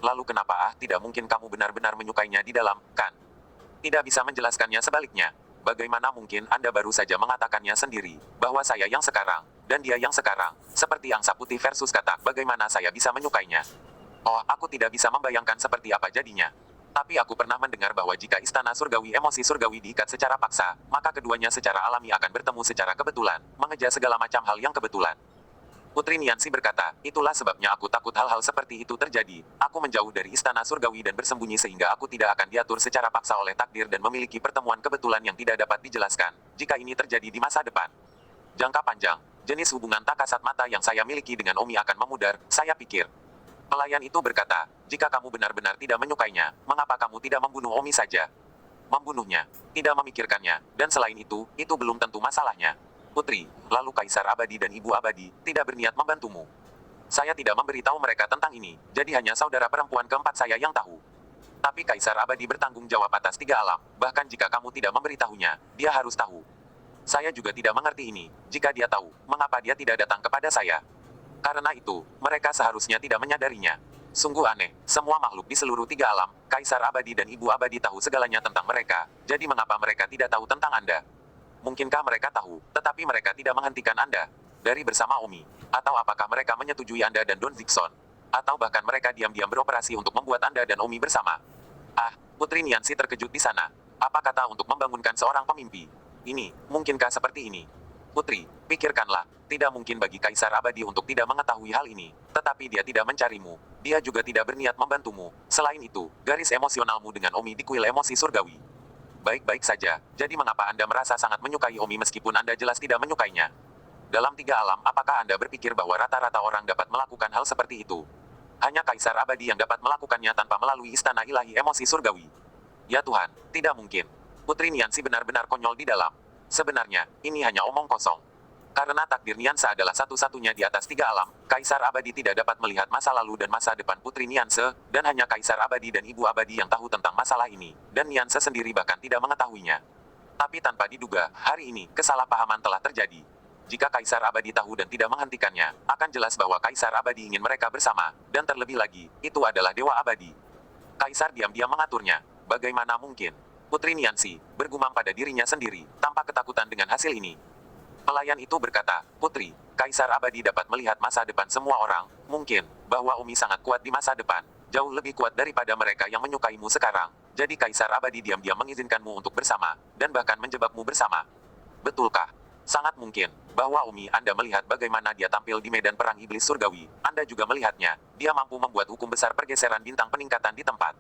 Lalu kenapa tidak mungkin kamu benar-benar menyukainya di dalam, kan? Tidak bisa menjelaskannya sebaliknya. Bagaimana mungkin Anda baru saja mengatakannya sendiri, bahwa saya yang sekarang, dan dia yang sekarang, seperti angsa putih versus katak, bagaimana saya bisa menyukainya? Oh, aku tidak bisa membayangkan seperti apa jadinya. Tapi aku pernah mendengar bahwa jika istana surgawi emosi surgawi diikat secara paksa, maka keduanya secara alami akan bertemu secara kebetulan, mengejar segala macam hal yang kebetulan. Putri Niansi berkata, itulah sebabnya aku takut hal-hal seperti itu terjadi. Aku menjauh dari istana surgawi dan bersembunyi sehingga aku tidak akan diatur secara paksa oleh takdir dan memiliki pertemuan kebetulan yang tidak dapat dijelaskan, jika ini terjadi di masa depan. Jangka panjang, jenis hubungan tak kasat mata yang saya miliki dengan Omi akan memudar, saya pikir. Pelayan itu berkata, jika kamu benar-benar tidak menyukainya, mengapa kamu tidak membunuh Omi saja? Membunuhnya, tidak memikirkannya, dan selain itu belum tentu masalahnya. Putri, lalu Kaisar Abadi dan Ibu Abadi, tidak berniat membantumu. Saya tidak memberitahu mereka tentang ini, jadi hanya saudara perempuan keempat saya yang tahu. Tapi Kaisar Abadi bertanggung jawab atas tiga alam, bahkan jika kamu tidak memberitahunya, dia harus tahu. Saya juga tidak mengerti ini, jika dia tahu, mengapa dia tidak datang kepada saya? Karena itu, mereka seharusnya tidak menyadarinya. Sungguh aneh, semua makhluk di seluruh tiga alam, Kaisar Abadi dan Ibu Abadi tahu segalanya tentang mereka, jadi mengapa mereka tidak tahu tentang Anda? Mungkinkah mereka tahu, tetapi mereka tidak menghentikan Anda dari bersama Omi? Atau apakah mereka menyetujui Anda dan Don Zixon? Atau bahkan mereka diam-diam beroperasi untuk membuat Anda dan Omi bersama? Putri Niansi terkejut di sana. Apa kata untuk membangunkan seorang pemimpi? Ini, mungkinkah seperti ini? Putri, pikirkanlah, tidak mungkin bagi Kaisar Abadi untuk tidak mengetahui hal ini, tetapi dia tidak mencarimu, dia juga tidak berniat membantumu. Selain itu, garis emosionalmu dengan Omi di kuil emosi surgawi. Baik-baik saja, jadi mengapa Anda merasa sangat menyukai Omi meskipun Anda jelas tidak menyukainya? Dalam tiga alam, apakah Anda berpikir bahwa rata-rata orang dapat melakukan hal seperti itu? Hanya Kaisar Abadi yang dapat melakukannya tanpa melalui istana ilahi emosi surgawi. Ya Tuhan, tidak mungkin. Putri Niansi benar-benar konyol di dalam. Sebenarnya, ini hanya omong kosong. Karena takdir Nianse adalah satu-satunya di atas tiga alam, Kaisar Abadi tidak dapat melihat masa lalu dan masa depan Putri Nianse, dan hanya Kaisar Abadi dan Ibu Abadi yang tahu tentang masalah ini, dan Nianse sendiri bahkan tidak mengetahuinya. Tapi tanpa diduga, hari ini, kesalahpahaman telah terjadi. Jika Kaisar Abadi tahu dan tidak menghentikannya, akan jelas bahwa Kaisar Abadi ingin mereka bersama, dan terlebih lagi, itu adalah Dewa Abadi. Kaisar diam-diam mengaturnya. Bagaimana mungkin? Putri Niansi bergumam pada dirinya sendiri, tampak ketakutan dengan hasil ini. Pelayan itu berkata, Putri, Kaisar Abadi dapat melihat masa depan semua orang, mungkin, bahwa Omi sangat kuat di masa depan, jauh lebih kuat daripada mereka yang menyukaimu sekarang. Jadi Kaisar Abadi diam-diam mengizinkanmu untuk bersama, dan bahkan menjebakmu bersama. Betulkah? Sangat mungkin, bahwa Omi Anda melihat bagaimana dia tampil di medan perang iblis surgawi, Anda juga melihatnya, dia mampu membuat hukum besar pergeseran bintang peningkatan di tempat.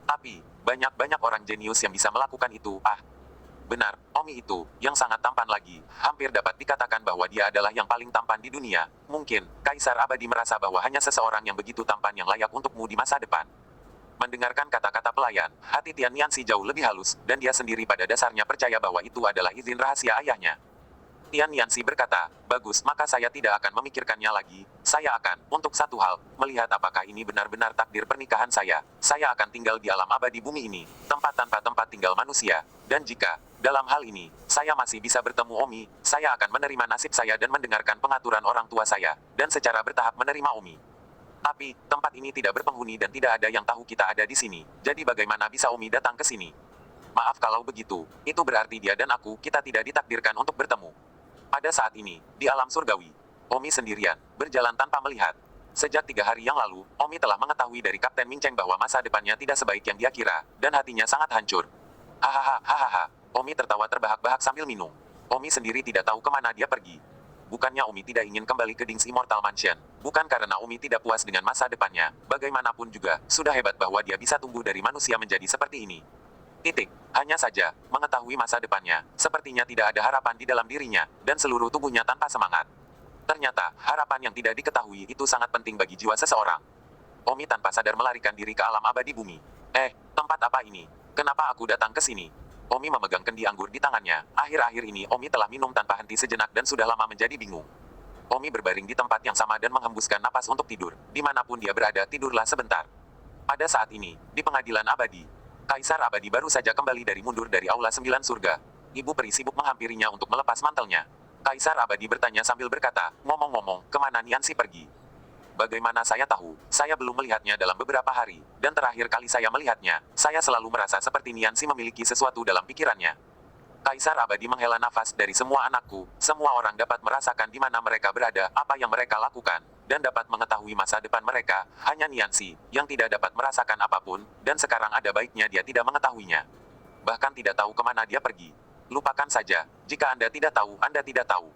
Tapi, banyak orang jenius yang bisa melakukan itu. Benar, Omi itu, yang sangat tampan lagi, hampir dapat dikatakan bahwa dia adalah yang paling tampan di dunia. Mungkin, Kaisar Abadi merasa bahwa hanya seseorang yang begitu tampan yang layak untukmu di masa depan. Mendengarkan kata-kata pelayan, hati Tian Niansi jauh lebih halus, dan dia sendiri pada dasarnya percaya bahwa itu adalah izin rahasia ayahnya. Tian Yanxi berkata, bagus, maka saya tidak akan memikirkannya lagi. Saya akan, untuk satu hal, melihat apakah ini benar-benar takdir pernikahan saya. Saya akan tinggal di alam abadi bumi ini, tempat tanpa tempat tinggal manusia. Dan jika, dalam hal ini, saya masih bisa bertemu Omi, saya akan menerima nasib saya dan mendengarkan pengaturan orang tua saya, dan secara bertahap menerima Omi. Tapi, tempat ini tidak berpenghuni dan tidak ada yang tahu kita ada di sini. Jadi bagaimana bisa Omi datang ke sini? Maaf kalau begitu, itu berarti dia dan aku, kita tidak ditakdirkan untuk bertemu. Pada saat ini, di alam surgawi, Omi sendirian, berjalan tanpa melihat. Sejak 3 hari yang lalu, Omi telah mengetahui dari Kapten Ming Cheng bahwa masa depannya tidak sebaik yang dia kira, dan hatinya sangat hancur. Hahaha. Omi tertawa terbahak-bahak sambil minum. Omi sendiri tidak tahu kemana dia pergi. Bukannya Omi tidak ingin kembali ke Dings Immortal Mansion. Bukan karena Omi tidak puas dengan masa depannya. Bagaimanapun juga, sudah hebat bahwa dia bisa tumbuh dari manusia menjadi seperti ini. Titik. Hanya saja, mengetahui masa depannya, sepertinya tidak ada harapan di dalam dirinya, dan seluruh tubuhnya tanpa semangat. Ternyata, harapan yang tidak diketahui itu sangat penting bagi jiwa seseorang. Omi tanpa sadar melarikan diri ke alam abadi bumi. Tempat apa ini? Kenapa aku datang ke sini? Omi memegang kendi anggur di tangannya. Akhir-akhir ini Omi telah minum tanpa henti sejenak dan sudah lama menjadi bingung. Omi berbaring di tempat yang sama dan menghembuskan napas untuk tidur. Dimanapun dia berada, tidurlah sebentar. Pada saat ini, di pengadilan abadi, Kaisar Abadi baru saja kembali dari mundur dari Aula 9 Surga. Ibu peri sibuk menghampirinya untuk melepas mantelnya. Kaisar Abadi bertanya sambil berkata, ngomong-ngomong, kemana Niansi pergi? Bagaimana saya tahu? Saya belum melihatnya dalam beberapa hari, dan terakhir kali saya melihatnya, saya selalu merasa seperti Niansi memiliki sesuatu dalam pikirannya. Kaisar Abadi menghela nafas. Dari semua anakku, semua orang dapat merasakan di mana mereka berada, apa yang mereka lakukan, dan dapat mengetahui masa depan mereka. Hanya Niansi, yang tidak dapat merasakan apapun, dan sekarang ada baiknya dia tidak mengetahuinya. Bahkan tidak tahu kemana dia pergi. Lupakan saja, jika Anda tidak tahu, Anda tidak tahu.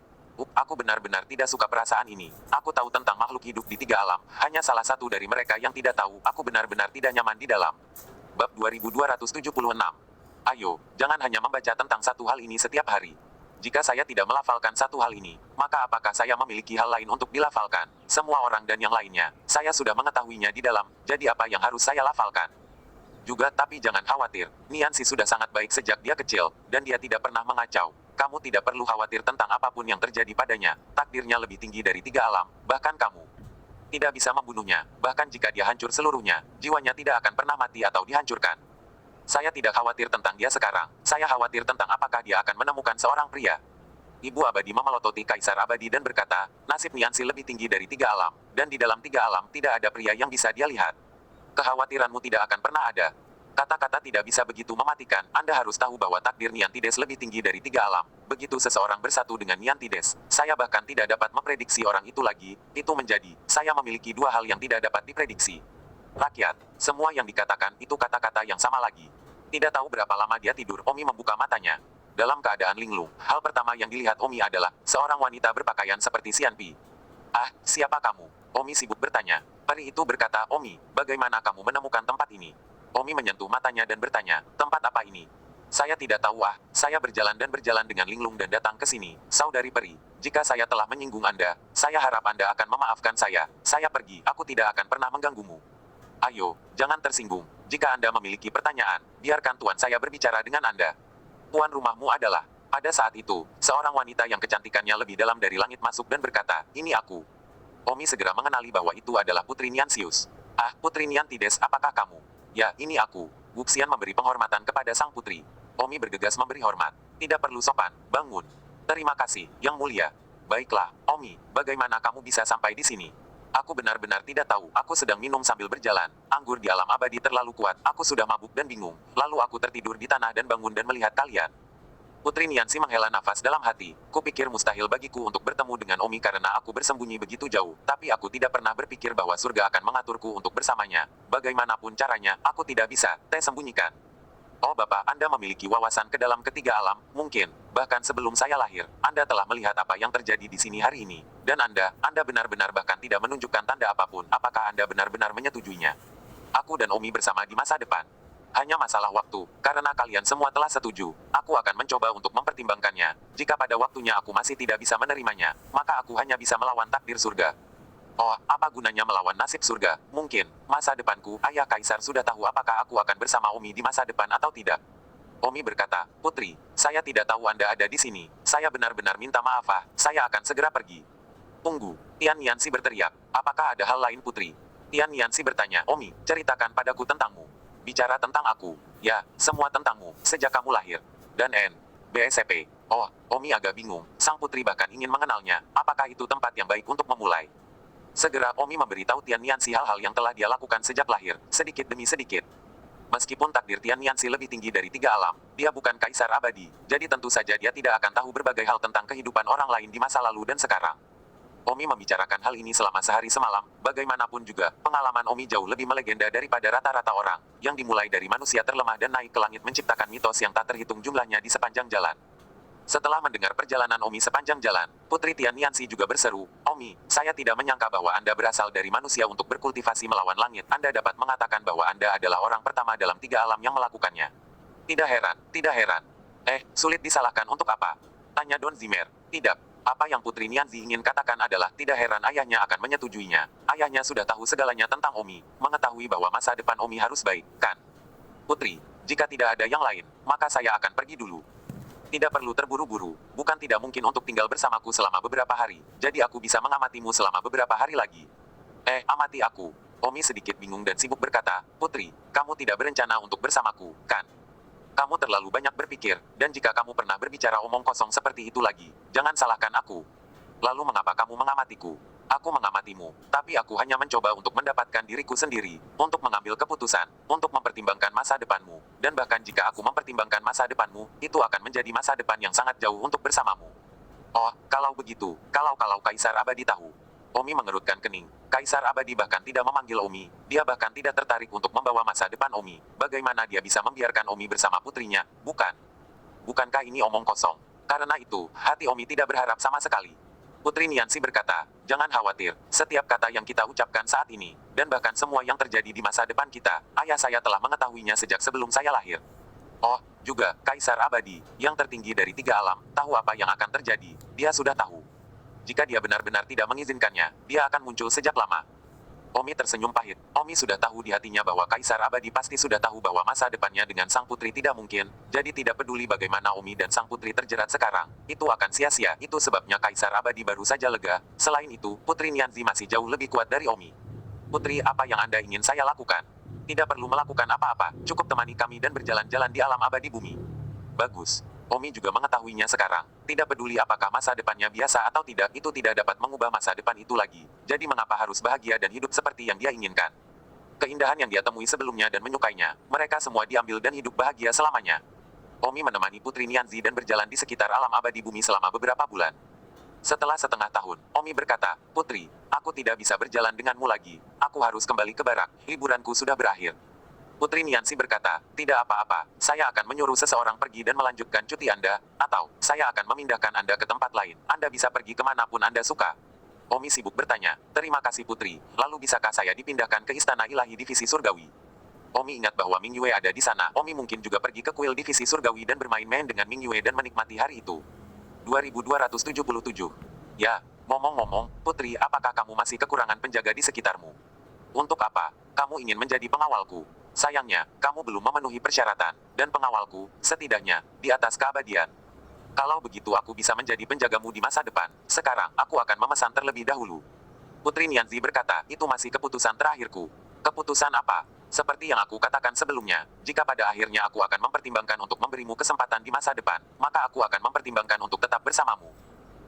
Aku benar-benar tidak suka perasaan ini. Aku tahu tentang makhluk hidup di 3 alam, hanya salah satu dari mereka yang tidak tahu. Aku benar-benar tidak nyaman di dalam. Bab 2276. Ayo, jangan hanya membaca tentang satu hal ini setiap hari. Jika saya tidak melafalkan satu hal ini, maka apakah saya memiliki hal lain untuk dilafalkan? Semua orang dan yang lainnya, saya sudah mengetahuinya di dalam, jadi apa yang harus saya lafalkan? Juga, tapi jangan khawatir, Niansi sudah sangat baik sejak dia kecil, dan dia tidak pernah mengacau. Kamu tidak perlu khawatir tentang apapun yang terjadi padanya, takdirnya lebih tinggi dari 3 alam, bahkan kamu tidak bisa membunuhnya, bahkan jika dia hancur seluruhnya, jiwanya tidak akan pernah mati atau dihancurkan. Saya tidak khawatir tentang dia sekarang, saya khawatir tentang apakah dia akan menemukan seorang pria. Ibu Abadi memelototi Kaisar Abadi dan berkata, nasib Niansi lebih tinggi dari 3 alam, dan di dalam 3 alam tidak ada pria yang bisa dia lihat. Kekhawatiranmu tidak akan pernah ada. Kata-kata tidak bisa begitu mematikan, Anda harus tahu bahwa takdir Niantides lebih tinggi dari 3 alam. Begitu seseorang bersatu dengan Niantides, saya bahkan tidak dapat memprediksi orang itu lagi, itu menjadi, saya memiliki 2 hal yang tidak dapat diprediksi. Rakyat, semua yang dikatakan itu kata-kata yang sama lagi. Tidak tahu berapa lama dia tidur, Omi membuka matanya. Dalam keadaan linglung, hal pertama yang dilihat Omi adalah seorang wanita berpakaian seperti Xianpi. Siapa kamu? Omi sibuk bertanya. Peri itu berkata, Omi, bagaimana kamu menemukan tempat ini? Omi menyentuh matanya dan bertanya, tempat apa ini? Saya tidak tahu. Saya berjalan dengan linglung dan datang ke sini, saudari peri. Jika saya telah menyinggung Anda, saya harap Anda akan memaafkan saya. Saya pergi, aku tidak akan pernah mengganggumu. Ayo, jangan tersinggung. Jika Anda memiliki pertanyaan, biarkan tuan saya berbicara dengan Anda. Tuan rumahmu adalah. Pada saat itu, seorang wanita yang kecantikannya lebih dalam dari langit masuk dan berkata, ini aku. Omi segera mengenali bahwa itu adalah Putri Niansius. Putri Niantides, apakah kamu? Ya, ini aku. Wuxian memberi penghormatan kepada sang putri. Omi bergegas memberi hormat. Tidak perlu sopan, bangun. Terima kasih, Yang Mulia. Baiklah, Omi, bagaimana kamu bisa sampai di sini? Aku benar-benar tidak tahu, aku sedang minum sambil berjalan. Anggur di alam abadi terlalu kuat, aku sudah mabuk dan bingung. Lalu aku tertidur di tanah dan bangun dan melihat kalian. Putri Niansi menghela nafas dalam hati. Kupikir mustahil bagiku untuk bertemu dengan Omi karena aku bersembunyi begitu jauh. Tapi aku tidak pernah berpikir bahwa surga akan mengaturku untuk bersamanya. Bagaimanapun caranya, aku tidak bisa sembunyikan. Oh Bapak, Anda memiliki wawasan ke dalam ketiga alam, mungkin. Bahkan sebelum saya lahir, Anda telah melihat apa yang terjadi di sini hari ini. Dan Anda benar-benar bahkan tidak menunjukkan tanda apapun. Apakah Anda benar-benar menyetujuinya? Aku dan Omi bersama di masa depan. Hanya masalah waktu, karena kalian semua telah setuju. Aku akan mencoba untuk mempertimbangkannya. Jika pada waktunya aku masih tidak bisa menerimanya, maka aku hanya bisa melawan takdir surga. Oh, apa gunanya melawan nasib surga? Mungkin, masa depanku, Ayah Kaisar sudah tahu apakah aku akan bersama Omi di masa depan atau tidak. Omi berkata, Putri, Saya tidak tahu Anda ada di sini. Saya benar-benar minta maaf, ah. Saya akan segera pergi. Tunggu, Tian Yanxi berteriak. Apakah ada hal lain Putri? Tian Yanxi bertanya, Omi, ceritakan padaku tentangmu. Bicara tentang aku. Ya, semua tentangmu, sejak kamu lahir. Dan BSP. Oh, Omi agak bingung. Sang putri bahkan ingin mengenalnya. Apakah itu tempat yang baik untuk memulai? Segera Omi memberitahu Tian Yanxi hal-hal yang telah dia lakukan sejak lahir, sedikit demi sedikit. Meskipun takdir Tian Yanxi lebih tinggi dari 3 alam, dia bukan kaisar abadi, jadi tentu saja dia tidak akan tahu berbagai hal tentang kehidupan orang lain di masa lalu dan sekarang. Omi membicarakan hal ini selama sehari semalam, bagaimanapun juga, pengalaman Omi jauh lebih melegenda daripada rata-rata orang, yang dimulai dari manusia terlemah dan naik ke langit menciptakan mitos yang tak terhitung jumlahnya di sepanjang jalan. Setelah mendengar perjalanan Omi sepanjang jalan, Putri Tian Yanxi juga berseru, Omi, saya tidak menyangka bahwa Anda berasal dari manusia untuk berkultivasi melawan langit. Anda dapat mengatakan bahwa Anda adalah orang pertama dalam 3 alam yang melakukannya. Tidak heran, tidak heran. Sulit disalahkan untuk apa? Tanya Don Zimmer. Tidak. Apa yang Putri Nianzi ingin katakan adalah tidak heran ayahnya akan menyetujuinya. Ayahnya sudah tahu segalanya tentang Omi, mengetahui bahwa masa depan Omi harus baik, kan? Putri, jika tidak ada yang lain, maka saya akan pergi dulu. Tidak perlu terburu-buru, bukan tidak mungkin untuk tinggal bersamaku selama beberapa hari, jadi aku bisa mengamatimu selama beberapa hari lagi. Amati aku. Omi sedikit bingung dan sibuk berkata, Putri, kamu tidak berencana untuk bersamaku, kan? Kamu terlalu banyak berpikir, dan jika kamu pernah berbicara omong kosong seperti itu lagi, jangan salahkan aku. Lalu mengapa kamu mengamatiku? Aku mengamatimu, tapi aku hanya mencoba untuk mendapatkan diriku sendiri, untuk mengambil keputusan, untuk mempertimbangkan masa depanmu, dan bahkan jika aku mempertimbangkan masa depanmu, itu akan menjadi masa depan yang sangat jauh untuk bersamamu. Oh, kalau begitu, kalau Kaisar Abadi tahu. Omi mengerutkan kening. Kaisar Abadi bahkan tidak memanggil Omi, dia bahkan tidak tertarik untuk membawa masa depan Omi. Bagaimana dia bisa membiarkan Omi bersama putrinya, bukan? Bukankah ini omong kosong? Karena itu, hati Omi tidak berharap sama sekali. Putri Nianxi berkata, jangan khawatir, setiap kata yang kita ucapkan saat ini, dan bahkan semua yang terjadi di masa depan kita, ayah saya telah mengetahuinya sejak sebelum saya lahir. Oh, juga, Kaisar Abadi, yang tertinggi dari 3 alam, tahu apa yang akan terjadi, dia sudah tahu. Jika dia benar-benar tidak mengizinkannya, dia akan muncul sejak lama. Omi tersenyum pahit. Omi sudah tahu di hatinya bahwa Kaisar Abadi pasti sudah tahu bahwa masa depannya dengan sang putri tidak mungkin, jadi tidak peduli bagaimana Omi dan sang putri terjerat sekarang, itu akan sia-sia. Itu sebabnya Kaisar Abadi baru saja lega. Selain itu, Putri Nianzi masih jauh lebih kuat dari Omi. Putri, apa yang Anda ingin saya lakukan? Tidak perlu melakukan apa-apa, cukup temani kami dan berjalan-jalan di alam abadi bumi. Bagus. Omi juga mengetahuinya sekarang. Tidak peduli apakah masa depannya biasa atau tidak, itu tidak dapat mengubah masa depan itu lagi. Jadi mengapa harus bahagia dan hidup seperti yang dia inginkan? Keindahan yang dia temui sebelumnya dan menyukainya, mereka semua diambil dan hidup bahagia selamanya. Omi menemani Putri Nianzi dan berjalan di sekitar alam abadi bumi selama beberapa bulan. Setelah setengah tahun, Omi berkata, Putri, aku tidak bisa berjalan denganmu lagi. Aku harus kembali ke barak, liburanku sudah berakhir. Putri Nianzi berkata, tidak apa-apa, saya akan menyuruh seseorang pergi dan melanjutkan cuti Anda, atau, saya akan memindahkan Anda ke tempat lain, Anda bisa pergi kemanapun Anda suka. Omi sibuk bertanya, terima kasih Putri, lalu bisakah saya dipindahkan ke Istana Ilahi Divisi Surgawi? Omi ingat bahwa Ming Yue ada di sana, Omi mungkin juga pergi ke kuil Divisi Surgawi dan bermain-main dengan Ming Yue dan menikmati hari itu. 2277. Ya, ngomong-ngomong, Putri, apakah kamu masih kekurangan penjaga di sekitarmu? Untuk apa? Kamu ingin menjadi pengawalku? Sayangnya, kamu belum memenuhi persyaratan, dan pengawalku, setidaknya, di atas keabadian. Kalau begitu aku bisa menjadi penjagamu di masa depan, sekarang, aku akan memesan terlebih dahulu. Putri Nianzi berkata, itu masih keputusan terakhirku. Keputusan apa? Seperti yang aku katakan sebelumnya, jika pada akhirnya aku akan mempertimbangkan untuk memberimu kesempatan di masa depan, maka aku akan mempertimbangkan untuk tetap bersamamu.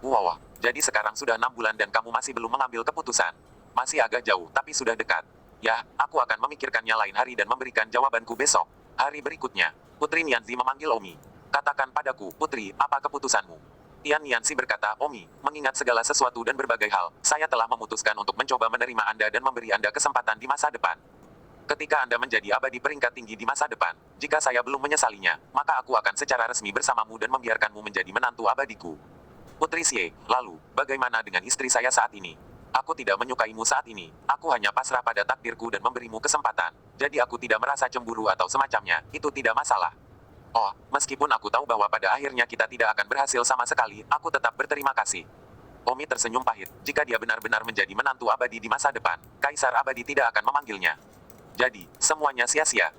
Wow, jadi sekarang sudah 6 bulan dan kamu masih belum mengambil keputusan. Masih agak jauh, tapi sudah dekat. Ya, aku akan memikirkannya lain hari dan memberikan jawabanku besok. Hari berikutnya, Putri Nianzi memanggil Omi. Katakan padaku, Putri, apa keputusanmu? Tian Nianzi berkata, Omi, mengingat segala sesuatu dan berbagai hal, saya telah memutuskan untuk mencoba menerima Anda dan memberi Anda kesempatan di masa depan. Ketika Anda menjadi abadi peringkat tinggi di masa depan, jika saya belum menyesalinya, maka aku akan secara resmi bersamamu dan membiarkanmu menjadi menantu abadiku. Putri Xie, lalu, bagaimana dengan istri saya saat ini? Aku tidak menyukaimu saat ini, aku hanya pasrah pada takdirku dan memberimu kesempatan, jadi aku tidak merasa cemburu atau semacamnya, itu tidak masalah. Oh, meskipun aku tahu bahwa pada akhirnya kita tidak akan berhasil sama sekali, aku tetap berterima kasih. Omi tersenyum pahit, jika dia benar-benar menjadi menantu abadi di masa depan, Kaisar Abadi tidak akan memanggilnya. Jadi, semuanya sia-sia.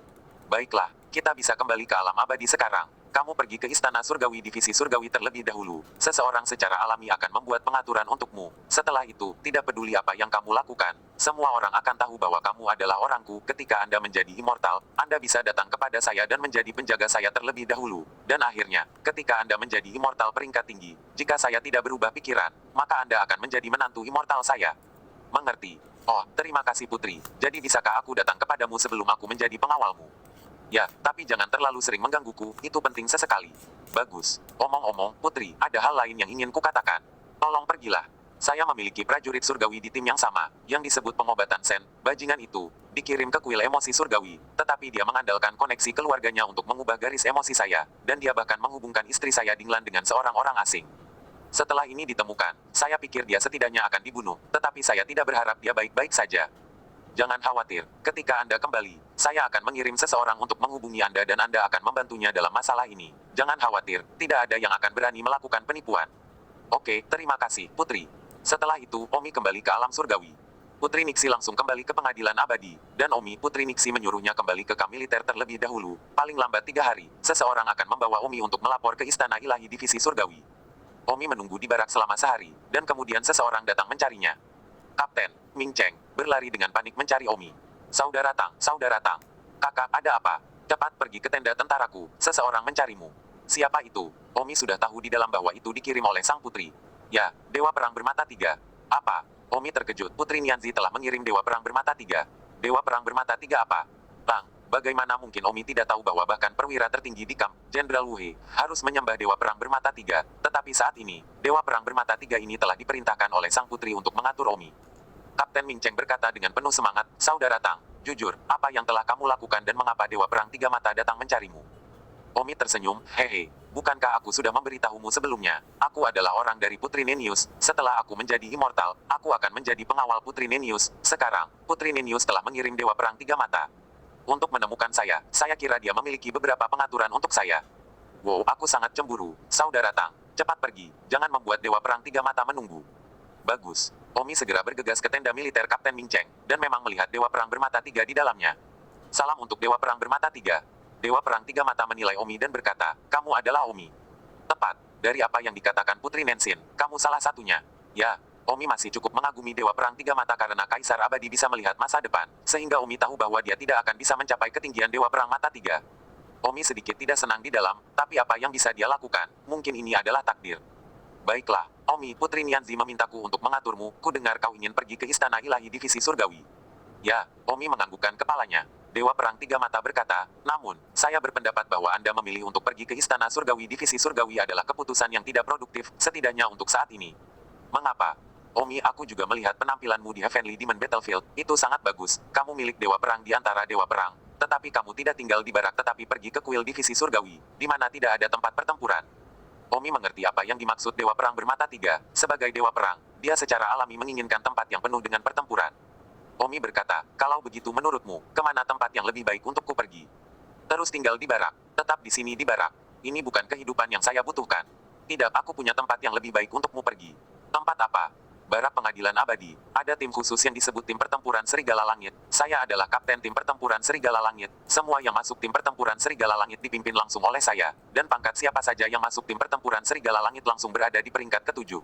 Baiklah, kita bisa kembali ke alam abadi sekarang. kamu pergi ke Istana Surgawi Divisi Surgawi terlebih dahulu. Seseorang secara alami akan membuat pengaturan untukmu. Setelah itu, tidak peduli apa yang kamu lakukan, semua orang akan tahu bahwa kamu adalah orangku. Ketika Anda menjadi immortal, Anda bisa datang kepada saya dan menjadi penjaga saya terlebih dahulu. Dan akhirnya, ketika Anda menjadi immortal peringkat tinggi, jika saya tidak berubah pikiran, maka Anda akan menjadi menantu immortal saya. Mengerti? Oh, terima kasih putri. Jadi bisakah aku datang kepadamu sebelum aku menjadi pengawalmu? Ya, tapi jangan terlalu sering menggangguku, itu penting sesekali. Bagus. Omong-omong, putri, ada hal lain yang ingin kukatakan. Tolong pergilah. Saya memiliki prajurit surgawi di tim yang sama, yang disebut pengobatan Sen. Bajingan itu dikirim ke kuil emosi surgawi, tetapi dia mengandalkan koneksi keluarganya untuk mengubah garis emosi saya, dan dia bahkan menghubungkan istri saya Dinglan dengan seorang orang asing. Setelah ini ditemukan, saya pikir dia setidaknya akan dibunuh, tetapi saya tidak berharap dia baik-baik saja. Jangan khawatir, ketika Anda kembali, saya akan mengirim seseorang untuk menghubungi Anda dan Anda akan membantunya dalam masalah ini. Jangan khawatir, tidak ada yang akan berani melakukan penipuan. Oke, terima kasih, Putri. Setelah itu, Omi kembali ke alam surgawi. Putri Nixie langsung kembali ke pengadilan abadi, dan Omi, Putri Nixie menyuruhnya kembali ke kamp militer terlebih dahulu. Paling lambat 3 hari, seseorang akan membawa Omi untuk melapor ke Istana Ilahi Divisi Surgawi. Omi menunggu di barak selama sehari, dan kemudian seseorang datang mencarinya. Kapten Ming Cheng berlari dengan panik mencari Omi. Saudara Tang, kakak, ada apa? Cepat pergi ke tenda tentaraku, seseorang mencarimu. Siapa itu? Omi sudah tahu di dalam bahwa itu dikirim oleh sang putri. Ya, Dewa Perang Bermata Tiga. Apa? Omi terkejut, Putri Nianzi telah mengirim Dewa Perang Bermata Tiga. Dewa Perang Bermata Tiga apa? Tang, bagaimana mungkin Omi tidak tahu bahwa bahkan perwira tertinggi di kamp, Jenderal Wu He, harus menyembah Dewa Perang Bermata Tiga. Tetapi saat ini, Dewa Perang Bermata Tiga ini telah diperintahkan oleh sang putri untuk mengatur Omi. Kapten Ming Cheng berkata dengan penuh semangat, Saudara Tang, jujur, apa yang telah kamu lakukan dan mengapa Dewa Perang Tiga Mata datang mencarimu? Omi tersenyum, hehe, bukankah aku sudah memberitahumu sebelumnya? Aku adalah orang dari Putri Nenius. Setelah aku menjadi immortal, aku akan menjadi pengawal Putri Nenius. Sekarang, Putri Nenius telah mengirim Dewa Perang Tiga Mata untuk menemukan saya. Saya kira dia memiliki beberapa pengaturan untuk saya. Wow, aku sangat cemburu. Saudara Tang, cepat pergi, jangan membuat Dewa Perang Tiga Mata menunggu. Bagus. Omi segera bergegas ke tenda militer Kapten Ming Cheng, dan memang melihat Dewa Perang Bermata Tiga di dalamnya. Salam untuk Dewa Perang Bermata Tiga. Dewa Perang Tiga Mata menilai Omi dan berkata, kamu adalah Omi. Tepat, dari apa yang dikatakan Putri Nensin, kamu salah satunya. Ya, Omi masih cukup mengagumi Dewa Perang Tiga Mata karena Kaisar Abadi bisa melihat masa depan, sehingga Omi tahu bahwa dia tidak akan bisa mencapai ketinggian Dewa Perang Mata Tiga. Omi sedikit tidak senang di dalam, tapi apa yang bisa dia lakukan, mungkin ini adalah takdir. Baiklah, Omi, Putri Nianzi memintaku untuk mengaturmu, ku dengar kau ingin pergi ke Istana Ilahi Divisi Surgawi. Ya, Omi menganggukkan kepalanya. Dewa Perang Tiga Mata berkata, namun, saya berpendapat bahwa Anda memilih untuk pergi ke Istana Surgawi Divisi Surgawi adalah keputusan yang tidak produktif, setidaknya untuk saat ini. Mengapa? Omi, aku juga melihat penampilanmu di Heavenly Demon Battlefield, itu sangat bagus, kamu milik Dewa Perang di antara Dewa Perang, tetapi kamu tidak tinggal di barak tetapi pergi ke kuil Divisi Surgawi, di mana tidak ada tempat pertempuran. Omi mengerti apa yang dimaksud Dewa Perang Bermata Tiga. Sebagai Dewa Perang, dia secara alami menginginkan tempat yang penuh dengan pertempuran. Omi berkata, kalau begitu menurutmu, kemana tempat yang lebih baik untukku pergi? Terus tinggal di barak, tetap di sini di barak. Ini bukan kehidupan yang saya butuhkan. Tidak, aku punya tempat yang lebih baik untukmu pergi. Tempat apa? Barak Pengadilan Abadi. Ada tim khusus yang disebut Tim Pertempuran Serigala Langit. Saya adalah Kapten Tim Pertempuran Serigala Langit. Semua yang masuk Tim Pertempuran Serigala Langit dipimpin langsung oleh saya. Dan pangkat siapa saja yang masuk Tim Pertempuran Serigala Langit langsung berada di peringkat ke-7.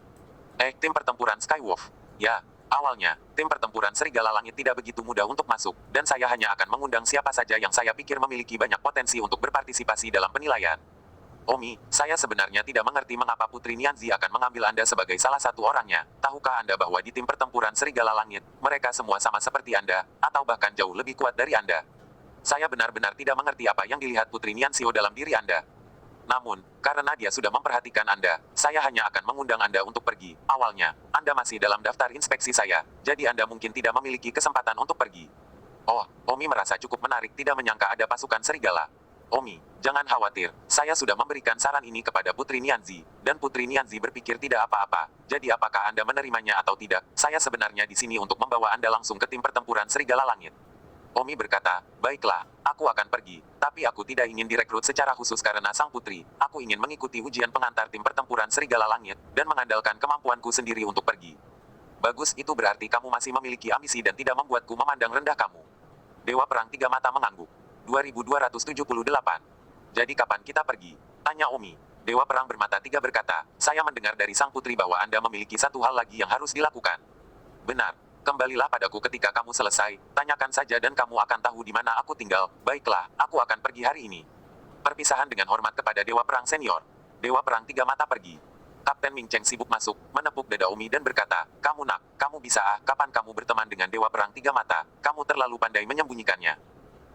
Tim Pertempuran Skywolf. Ya, awalnya, Tim Pertempuran Serigala Langit tidak begitu mudah untuk masuk. Dan saya hanya akan mengundang siapa saja yang saya pikir memiliki banyak potensi untuk berpartisipasi dalam penilaian. Omi, saya sebenarnya tidak mengerti mengapa Putri Nianzi akan mengambil Anda sebagai salah satu orangnya. Tahukah Anda bahwa di tim pertempuran Serigala Langit, mereka semua sama seperti Anda, atau bahkan jauh lebih kuat dari Anda? Saya benar-benar tidak mengerti apa yang dilihat Putri Nianzio dalam diri Anda. Namun, karena dia sudah memperhatikan Anda, saya hanya akan mengundang Anda untuk pergi. Awalnya, Anda masih dalam daftar inspeksi saya, jadi Anda mungkin tidak memiliki kesempatan untuk pergi. Oh, Omi merasa cukup menarik tidak menyangka ada pasukan serigala. Omi, jangan khawatir, saya sudah memberikan saran ini kepada Putri Nianzi, dan Putri Nianzi berpikir tidak apa-apa, jadi apakah Anda menerimanya atau tidak, saya sebenarnya di sini untuk membawa Anda langsung ke tim pertempuran Serigala Langit. Omi berkata, baiklah, aku akan pergi, tapi aku tidak ingin direkrut secara khusus karena sang putri, aku ingin mengikuti ujian pengantar tim pertempuran Serigala Langit, dan mengandalkan kemampuanku sendiri untuk pergi. Bagus, itu berarti kamu masih memiliki ambisi dan tidak membuatku memandang rendah kamu. Dewa Perang Tiga Mata mengangguk. 2278. Jadi kapan kita pergi? Tanya Omi. Dewa Perang Bermata Tiga berkata, saya mendengar dari sang putri bahwa Anda memiliki satu hal lagi yang harus dilakukan. Benar. Kembalilah padaku ketika kamu selesai, tanyakan saja dan kamu akan tahu di mana aku tinggal. Baiklah, aku akan pergi hari ini. Perpisahan dengan hormat kepada Dewa Perang Senior. Dewa Perang Tiga Mata pergi. Kapten Ming Cheng sibuk masuk, menepuk dada Omi dan berkata, kamu nak, kamu bisa kapan kamu berteman dengan Dewa Perang Tiga Mata, kamu terlalu pandai menyembunyikannya.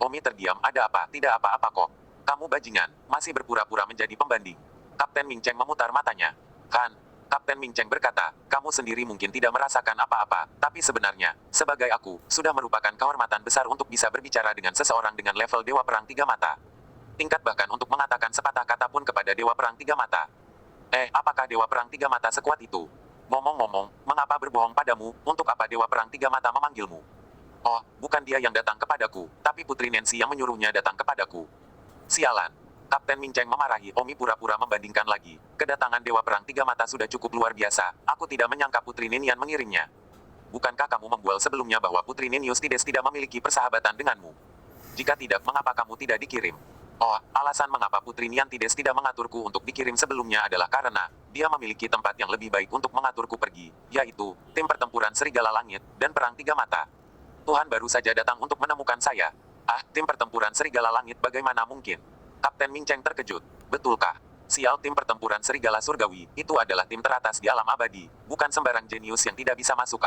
Omi terdiam, ada apa, tidak apa-apa kok. Kamu bajingan, masih berpura-pura menjadi pembanding. Kapten Ming Cheng memutar matanya. Kan, Kapten Ming Cheng berkata, kamu sendiri mungkin tidak merasakan apa-apa, tapi sebenarnya, sebagai aku, sudah merupakan kehormatan besar untuk bisa berbicara dengan seseorang dengan level Dewa Perang Tiga Mata. Tingkat bahkan untuk mengatakan sepatah kata pun kepada Dewa Perang Tiga Mata. Apakah Dewa Perang Tiga Mata sekuat itu? Ngomong-ngomong, mengapa berbohong padamu, untuk apa Dewa Perang Tiga Mata memanggilmu? Oh, bukan dia yang datang kepadaku, tapi Putri Nancy yang menyuruhnya datang kepadaku. Sialan. Kapten Ming Cheng memarahi Omi pura-pura membandingkan lagi. Kedatangan Dewa Perang Tiga Mata sudah cukup luar biasa, aku tidak menyangka Putri Ninian mengirimnya. Bukankah kamu membual sebelumnya bahwa Putri Ninius tidak memiliki persahabatan denganmu? Jika tidak, mengapa kamu tidak dikirim? Oh, alasan mengapa Putri Nian tidak mengaturku untuk dikirim sebelumnya adalah karena dia memiliki tempat yang lebih baik untuk mengaturku pergi, yaitu tim pertempuran Serigala Langit dan Perang Tiga Mata. Tuhan baru saja datang untuk menemukan saya. Tim pertempuran Serigala Langit bagaimana mungkin? Kapten Ming Cheng terkejut. Betulkah? Sial, tim pertempuran Serigala Surgawi, itu adalah tim teratas di alam abadi, bukan sembarang jenius yang tidak bisa masuk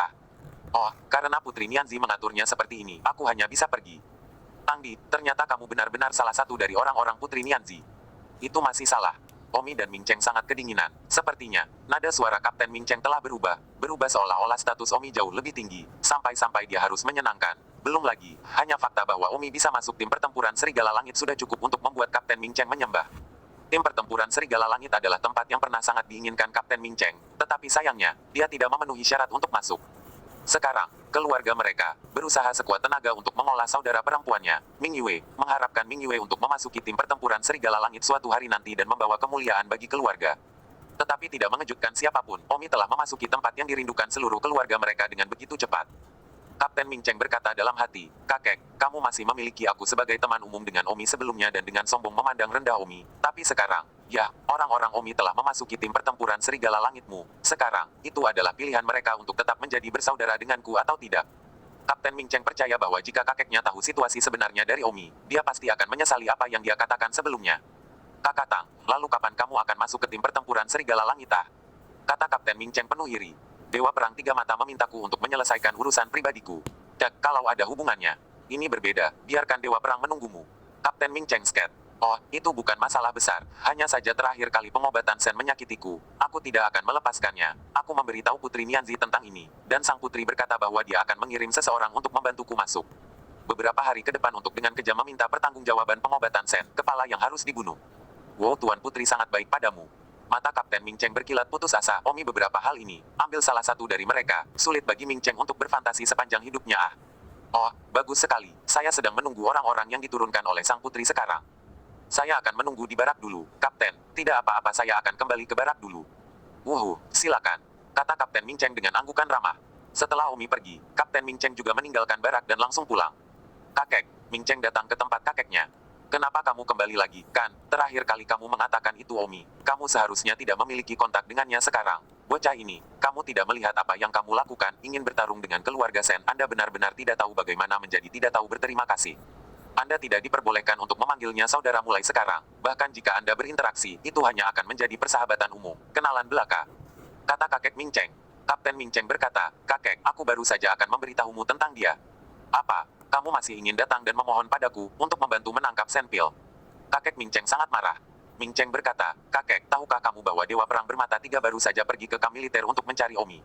Oh, karena Putri Nianzi mengaturnya seperti ini, aku hanya bisa pergi. Tangdi, ternyata kamu benar-benar salah satu dari orang-orang Putri Nianzi. Itu masih salah. Omi dan Ming Cheng sangat kedinginan. Sepertinya, nada suara Kapten Ming Cheng telah berubah seolah-olah status Omi jauh lebih tinggi, sampai-sampai dia harus menyenangkan. Belum lagi, hanya fakta bahwa Omi bisa masuk tim pertempuran Serigala Langit sudah cukup untuk membuat Kapten Ming Cheng menyembah. Tim pertempuran Serigala Langit adalah tempat yang pernah sangat diinginkan Kapten Ming Cheng, tetapi sayangnya, dia tidak memenuhi syarat untuk masuk. Sekarang, keluarga mereka berusaha sekuat tenaga untuk mengolah saudara perempuannya, Ming Yue, mengharapkan Ming Yue untuk memasuki tim pertempuran Serigala Langit suatu hari nanti dan membawa kemuliaan bagi keluarga. Tetapi tidak mengejutkan siapapun, Omi telah memasuki tempat yang dirindukan seluruh keluarga mereka dengan begitu cepat. Kapten Ming Cheng berkata dalam hati, kakek, kamu masih memiliki aku sebagai teman umum dengan Omi sebelumnya dan dengan sombong memandang rendah Omi. Tapi sekarang, ya, orang-orang Omi telah memasuki tim pertempuran Serigala Langitmu. Sekarang, itu adalah pilihan mereka untuk tetap menjadi bersaudara denganku atau tidak. Kapten Ming Cheng percaya bahwa jika kakeknya tahu situasi sebenarnya dari Omi, dia pasti akan menyesali apa yang dia katakan sebelumnya. Kakak Tang, lalu kapan kamu akan masuk ke tim pertempuran Serigala Langit? Kata Kapten Ming Cheng penuh iri. Dewa Perang Tiga Mata memintaku untuk menyelesaikan urusan pribadiku. Kalau ada hubungannya. Ini berbeda, biarkan Dewa Perang menunggumu. Kapten Ming Cheng sket. Oh, itu bukan masalah besar. Hanya saja terakhir kali pengobatan Sen menyakitiku. Aku tidak akan melepaskannya. Aku memberitahu Putri Nianzi tentang ini. Dan sang putri berkata bahwa dia akan mengirim seseorang untuk membantuku masuk. Beberapa hari ke depan untuk dengan kejam meminta pertanggungjawaban pengobatan Sen, kepala yang harus dibunuh. Wow, Tuan Putri sangat baik padamu. Mata Kapten Ming Cheng berkilat putus asa. Omi beberapa hal ini. Ambil salah satu dari mereka. Sulit bagi Ming Cheng untuk berfantasi sepanjang hidupnya. Oh, bagus sekali. Saya sedang menunggu orang-orang yang diturunkan oleh sang putri sekarang. Saya akan menunggu di barak dulu, Kapten. Tidak apa-apa, saya akan kembali ke barak dulu. Silakan. Kata Kapten Ming Cheng dengan anggukan ramah. Setelah Omi pergi, Kapten Ming Cheng juga meninggalkan barak dan langsung pulang. Kakek, Ming Cheng datang ke tempat kakeknya. Kenapa kamu kembali lagi? Kan, terakhir kali kamu mengatakan itu Omi. Kamu seharusnya tidak memiliki kontak dengannya sekarang. Bocah ini, kamu tidak melihat apa yang kamu lakukan, ingin bertarung dengan keluarga Sen. Anda benar-benar tidak tahu bagaimana menjadi tidak tahu berterima kasih. Anda tidak diperbolehkan untuk memanggilnya saudara mulai sekarang. Bahkan jika Anda berinteraksi, itu hanya akan menjadi persahabatan umum, kenalan belaka. Kata kakek Ming Cheng. Kapten Ming Cheng berkata, kakek, aku baru saja akan memberitahumu tentang dia. Apa? Kamu masih ingin datang dan memohon padaku untuk membantu menangkap Senpil? Kakek Ming Cheng sangat marah. Ming Cheng berkata, kakek, tahukah kamu bahwa Dewa Perang Bermata Tiga baru saja pergi ke kamp militer untuk mencari Omi?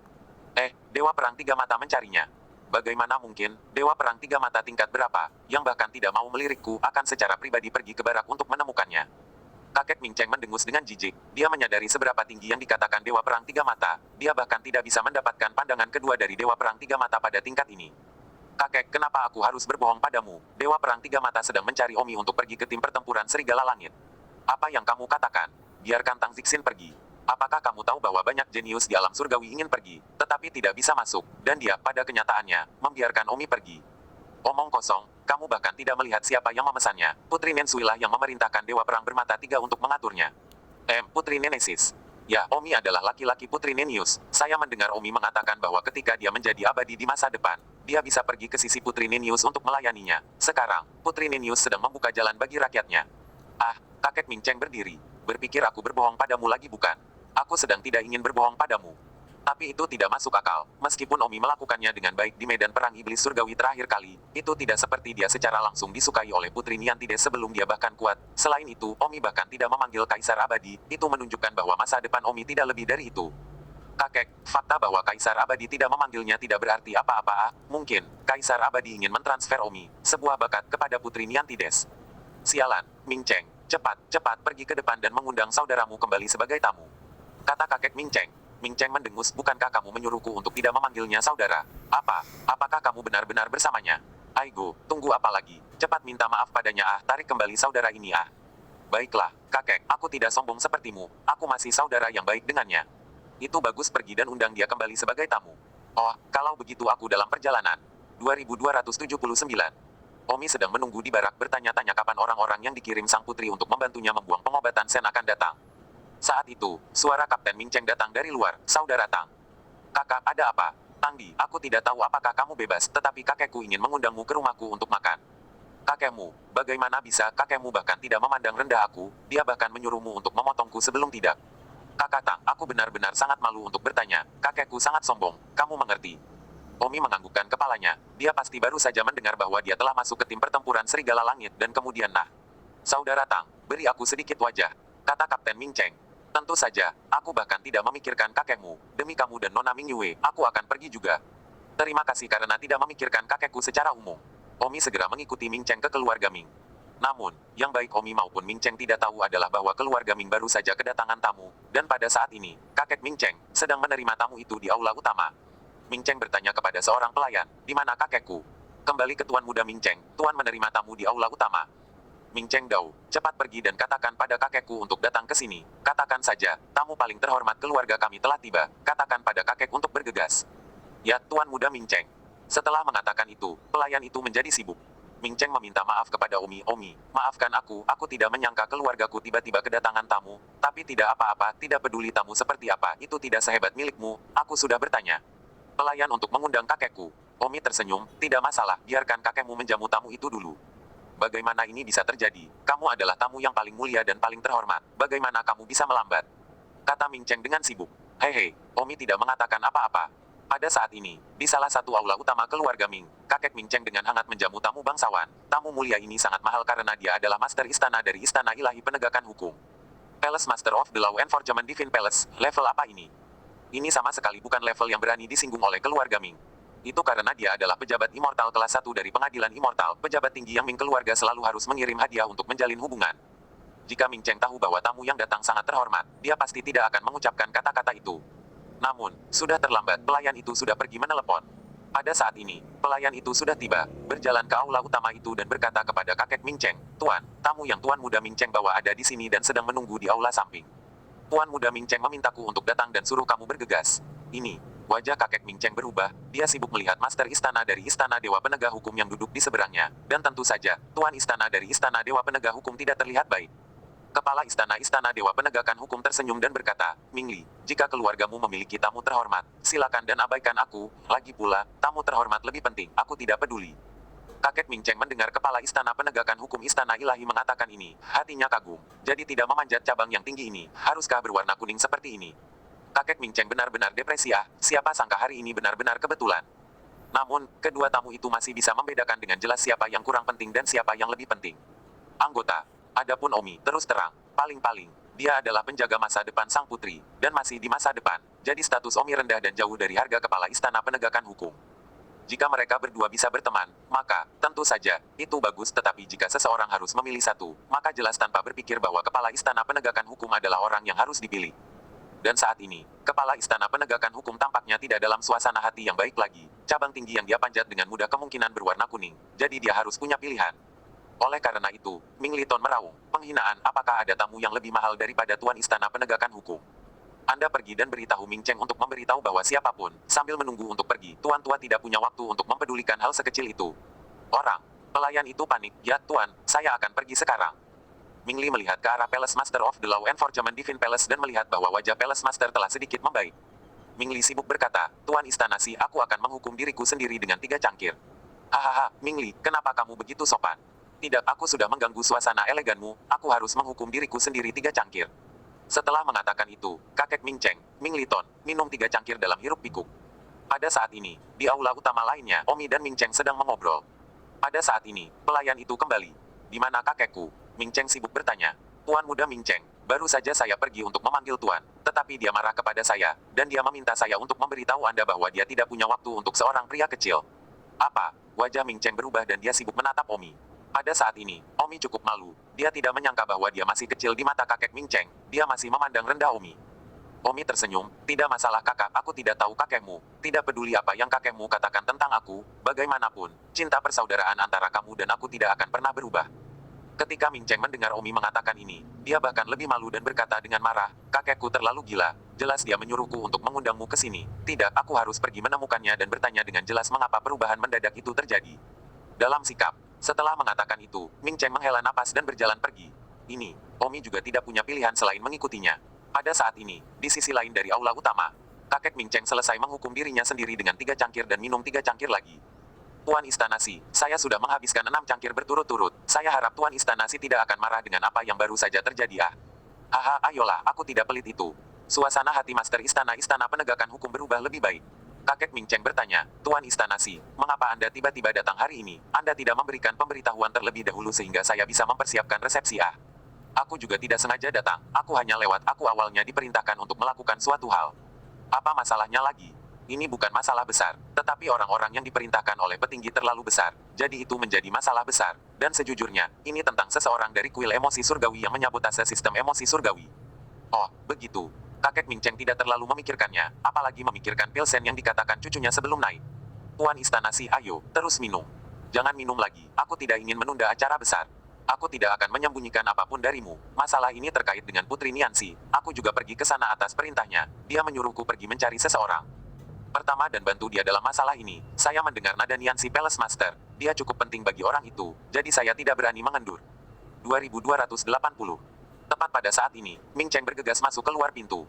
Dewa Perang Tiga Mata mencarinya. Bagaimana mungkin, Dewa Perang Tiga Mata tingkat berapa, yang bahkan tidak mau melirikku, akan secara pribadi pergi ke barak untuk menemukannya? Kakek Ming Cheng mendengus dengan jijik. Dia menyadari seberapa tinggi yang dikatakan Dewa Perang Tiga Mata. Dia bahkan tidak bisa mendapatkan pandangan kedua dari Dewa Perang Tiga Mata pada tingkat ini. Kakek, kenapa aku harus berbohong padamu? Dewa Perang Tiga Mata sedang mencari Omi untuk pergi ke tim pertempuran Serigala Langit. Apa yang kamu katakan? Biarkan Tang Zixin pergi. Apakah kamu tahu bahwa banyak jenius di alam surgawi ingin pergi, tetapi tidak bisa masuk, dan dia pada kenyataannya, membiarkan Omi pergi? Omong kosong, kamu bahkan tidak melihat siapa yang memesannya. Putri Nensuilah yang memerintahkan Dewa Perang Bermata Tiga untuk mengaturnya. Putri Nemesis. Ya, Omi adalah laki-laki Putri Nenius. Saya mendengar Omi mengatakan bahwa ketika dia menjadi abadi di masa depan, dia bisa pergi ke sisi Putri Nenius untuk melayaninya. Sekarang, Putri Nenius sedang membuka jalan bagi rakyatnya. Ah, kakek Ming Cheng berdiri. Berpikir aku berbohong padamu lagi bukan? Aku sedang tidak ingin berbohong padamu. Tapi itu tidak masuk akal. Meskipun Omi melakukannya dengan baik di medan perang iblis surgawi terakhir kali, itu tidak seperti dia secara langsung disukai oleh Putri Niantides sebelum dia bahkan kuat. Selain itu, Omi bahkan tidak memanggil Kaisar Abadi, itu menunjukkan bahwa masa depan Omi tidak lebih dari itu. Kakek, fakta bahwa Kaisar Abadi tidak memanggilnya tidak berarti apa-apa. Mungkin, Kaisar Abadi ingin mentransfer Omi, sebuah bakat kepada Putri Niantides. Sialan, Ming Cheng, cepat pergi ke depan dan mengundang saudaramu kembali sebagai tamu. Kata kakek Ming Cheng. Ming Cheng mendengus, bukankah kamu menyuruhku untuk tidak memanggilnya saudara? Apakah kamu benar-benar bersamanya? Aigo, tunggu apa lagi? Cepat minta maaf padanya tarik kembali saudara ini Baiklah, kakek, aku tidak sombong sepertimu, aku masih saudara yang baik dengannya. Itu bagus, pergi dan undang dia kembali sebagai tamu. Oh, kalau begitu aku dalam perjalanan. 2279. Omi sedang menunggu di barak bertanya-tanya kapan orang-orang yang dikirim sang putri untuk membantunya membuang pengobatan Sen akan datang. Saat itu, suara Kapten Ming Cheng datang dari luar. Saudara Tang. Kakak, ada apa? Tangdi, aku tidak tahu apakah kamu bebas, tetapi kakekku ingin mengundangmu ke rumahku untuk makan. Kakekmu, bagaimana bisa kakekmu bahkan tidak memandang rendah aku, dia bahkan menyuruhmu untuk memotongku sebelum tidak. Kakak Tang, aku benar-benar sangat malu untuk bertanya, kakekku sangat sombong, kamu mengerti. Omi menganggukkan kepalanya, dia pasti baru saja mendengar bahwa dia telah masuk ke tim pertempuran Serigala Langit dan kemudian Saudara Tang, beri aku sedikit wajah, kata Kapten Ming Cheng. Tentu saja, aku bahkan tidak memikirkan kakekmu. Demi kamu dan Nona Ming Yue, aku akan pergi juga. Terima kasih karena tidak memikirkan kakekku secara umum. Omi segera mengikuti Ming Cheng ke keluarga Ming. Namun, yang baik Omi maupun Ming Cheng tidak tahu adalah bahwa keluarga Ming baru saja kedatangan tamu, dan pada saat ini, kakek Ming Cheng sedang menerima tamu itu di aula utama. Ming Cheng bertanya kepada seorang pelayan, di mana kakekku? Kembali ke Tuan Muda Ming Cheng, Tuan menerima tamu di aula utama. Ming Cheng Dao, cepat pergi dan katakan pada kakekku untuk datang ke sini. Katakan saja, tamu paling terhormat keluarga kami telah tiba. Katakan pada kakek untuk bergegas. Ya, Tuan Muda Ming Cheng. Setelah mengatakan itu, pelayan itu menjadi sibuk. Ming Cheng meminta maaf kepada Omi. Maafkan aku tidak menyangka keluargaku tiba-tiba kedatangan tamu. Tapi tidak apa-apa, tidak peduli tamu seperti apa, itu tidak sehebat milikmu, aku sudah bertanya. Pelayan untuk mengundang kakekku. Omi tersenyum, tidak masalah, biarkan kakekmu menjamu tamu itu dulu. Bagaimana ini bisa terjadi? Kamu adalah tamu yang paling mulia dan paling terhormat. Bagaimana kamu bisa melambat? Kata Ming Cheng dengan sibuk. Hehe, Omi tidak mengatakan apa-apa. Pada saat ini, di salah satu aula utama keluarga Ming, kakek Ming Cheng dengan hangat menjamu tamu bangsawan. Tamu mulia ini sangat mahal karena dia adalah master istana dari Istana Ilahi Penegakan Hukum. Palace Master of the Law Enforcement Divine Palace, level apa ini? Ini sama sekali bukan level yang berani disinggung oleh keluarga Ming. Itu karena dia adalah pejabat immortal kelas 1 dari pengadilan immortal, pejabat tinggi yang Ming keluarga selalu harus mengirim hadiah untuk menjalin hubungan. Jika Ming Cheng tahu bahwa tamu yang datang sangat terhormat, dia pasti tidak akan mengucapkan kata-kata itu. Namun, sudah terlambat, pelayan itu sudah pergi menelepon. Pada saat ini, pelayan itu sudah tiba, berjalan ke aula utama itu dan berkata kepada kakek Ming Cheng, Tuan, tamu yang Tuan Muda Ming Cheng bawa ada di sini dan sedang menunggu di aula samping. Tuan Muda Ming Cheng memintaku untuk datang dan suruh kamu bergegas. Ini. Wajah kakek Ming Cheng berubah, dia sibuk melihat master istana dari Istana Dewa Penegak Hukum yang duduk di seberangnya, dan tentu saja, Tuan Istana dari Istana Dewa Penegak Hukum tidak terlihat baik. Kepala Istana Dewa Penegakan Hukum tersenyum dan berkata, Ming Li, jika keluargamu memiliki tamu terhormat, silakan dan abaikan aku, lagi pula, tamu terhormat lebih penting, aku tidak peduli. Kakek Ming Cheng mendengar kepala Istana Penegakan Hukum Istana Ilahi mengatakan ini, hatinya kagum, jadi tidak memanjat cabang yang tinggi ini, haruskah berwarna kuning seperti ini? Kakek Ming Cheng benar-benar depresi siapa sangka hari ini benar-benar kebetulan. Namun, kedua tamu itu masih bisa membedakan dengan jelas siapa yang kurang penting dan siapa yang lebih penting. Anggota. Adapun Omi, terus terang, paling-paling, dia adalah penjaga masa depan sang putri, dan masih di masa depan, jadi status Omi rendah dan jauh dari harga kepala Istana Penegakan Hukum. Jika mereka berdua bisa berteman, maka, tentu saja, itu bagus tetapi jika seseorang harus memilih satu, maka jelas tanpa berpikir bahwa kepala Istana Penegakan Hukum adalah orang yang harus dipilih. Dan saat ini, kepala Istana Penegakan Hukum tampaknya tidak dalam suasana hati yang baik lagi. Cabang tinggi yang dia panjat dengan mudah kemungkinan berwarna kuning. Jadi dia harus punya pilihan. Oleh karena itu, Ming Liton meraung. Penghinaan, apakah ada tamu yang lebih mahal daripada Tuan Istana Penegakan Hukum? Anda pergi dan beritahu Ming Cheng untuk memberitahu bahwa siapapun, sambil menunggu untuk pergi, Tuan Tua tidak punya waktu untuk mempedulikan hal sekecil itu. Pelayan itu panik, ya Tuan, saya akan pergi sekarang. Ming Li melihat ke arah Palace Master of the Law Enforcement Divine Palace dan melihat bahwa wajah Palace Master telah sedikit membaik. Ming Li sibuk berkata, Tuan Istana Si, aku akan menghukum diriku sendiri dengan 3 cangkir. Hahaha, Ming Li, kenapa kamu begitu sopan? Tidak, aku sudah mengganggu suasana eleganmu, aku harus menghukum diriku sendiri 3 cangkir. Setelah mengatakan itu, kakek Ming Cheng, Ming Li Ton, minum 3 cangkir dalam hiruk pikuk. Pada saat ini, di aula utama lainnya, Omi dan Ming Cheng sedang mengobrol. Pada saat ini, pelayan itu kembali. Di mana kakekku? Ming Cheng sibuk bertanya. Tuan muda Ming Cheng, baru saja saya pergi untuk memanggil Tuan, tetapi dia marah kepada saya, dan dia meminta saya untuk memberitahu Anda bahwa dia tidak punya waktu untuk seorang pria kecil. Apa? Wajah Ming Cheng berubah dan dia sibuk menatap Omi. Pada saat ini, Omi cukup malu. Dia tidak menyangka bahwa dia masih kecil di mata kakek Ming Cheng. Dia masih memandang rendah Omi. Omi tersenyum, tidak masalah kakak, aku tidak tahu kakekmu. Tidak peduli apa yang kakekmu katakan tentang aku, bagaimanapun, cinta persaudaraan antara kamu dan aku tidak akan pernah berubah. Ketika Ming Cheng mendengar Omi mengatakan ini, dia bahkan lebih malu dan berkata dengan marah, kakekku terlalu gila, jelas dia menyuruhku untuk mengundangmu ke sini. Tidak, aku harus pergi menemukannya dan bertanya dengan jelas mengapa perubahan mendadak itu terjadi. Dalam sikap, setelah mengatakan itu, Ming Cheng menghela napas dan berjalan pergi. Ini, Omi juga tidak punya pilihan selain mengikutinya. Pada saat ini, di sisi lain dari aula utama, kakek Ming Cheng selesai menghukum dirinya sendiri dengan 3 cangkir dan minum 3 cangkir lagi. Tuan Istana Si, saya sudah menghabiskan 6 cangkir berturut-turut. Saya harap Tuan Istana Si tidak akan marah dengan apa yang baru saja terjadi. Haha, ayolah, aku tidak pelit itu. Suasana hati Master Istana Penegakan Hukum berubah lebih baik. Kakek Ming Cheng bertanya, Tuan Istana Si, mengapa Anda tiba-tiba datang hari ini? Anda tidak memberikan pemberitahuan terlebih dahulu sehingga saya bisa mempersiapkan resepsi. Aku juga tidak sengaja datang, aku hanya lewat. Aku awalnya diperintahkan untuk melakukan suatu hal. Apa masalahnya lagi? Ini bukan masalah besar, tetapi orang-orang yang diperintahkan oleh petinggi terlalu besar, jadi itu menjadi masalah besar. Dan sejujurnya, ini tentang seseorang dari kuil emosi surgawi yang menyabotase sistem emosi surgawi. Oh, begitu. Kakek Ming Cheng tidak terlalu memikirkannya, apalagi memikirkan pilsen yang dikatakan cucunya sebelum naik. Tuan Istana Si, ayo, terus minum. Jangan minum lagi, aku tidak ingin menunda acara besar. Aku tidak akan menyembunyikan apapun darimu. Masalah ini terkait dengan Putri Niansi. Aku juga pergi ke sana atas perintahnya. Dia menyuruhku pergi mencari seseorang. Pertama dan bantu dia dalam masalah ini. Saya mendengar nada Niansi Palace Master. Dia cukup penting bagi orang itu. Jadi saya tidak berani mengendur. 2280. Tepat pada saat ini, Ming Cheng bergegas masuk keluar pintu.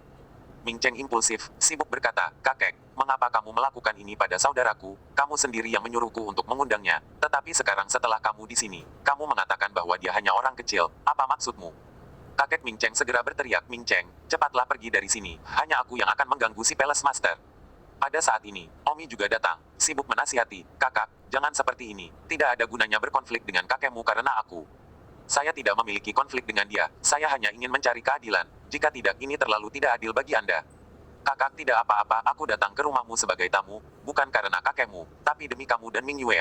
Ming Cheng impulsif, sibuk berkata, kakek, mengapa kamu melakukan ini pada saudaraku? Kamu sendiri yang menyuruhku untuk mengundangnya. Tetapi sekarang setelah kamu di sini, kamu mengatakan bahwa dia hanya orang kecil. Apa maksudmu? Kakek Ming Cheng segera berteriak, Ming Cheng, cepatlah pergi dari sini. Hanya aku yang akan mengganggu si Palace Master. Pada saat ini, Omi juga datang, sibuk menasihati, kakak, jangan seperti ini. Tidak ada gunanya berkonflik dengan kakekmu karena aku. Saya tidak memiliki konflik dengan dia, saya hanya ingin mencari keadilan. Jika tidak, ini terlalu tidak adil bagi Anda. Kakak, tidak apa-apa, aku datang ke rumahmu sebagai tamu, bukan karena kakekmu, tapi demi kamu dan Ming Yue.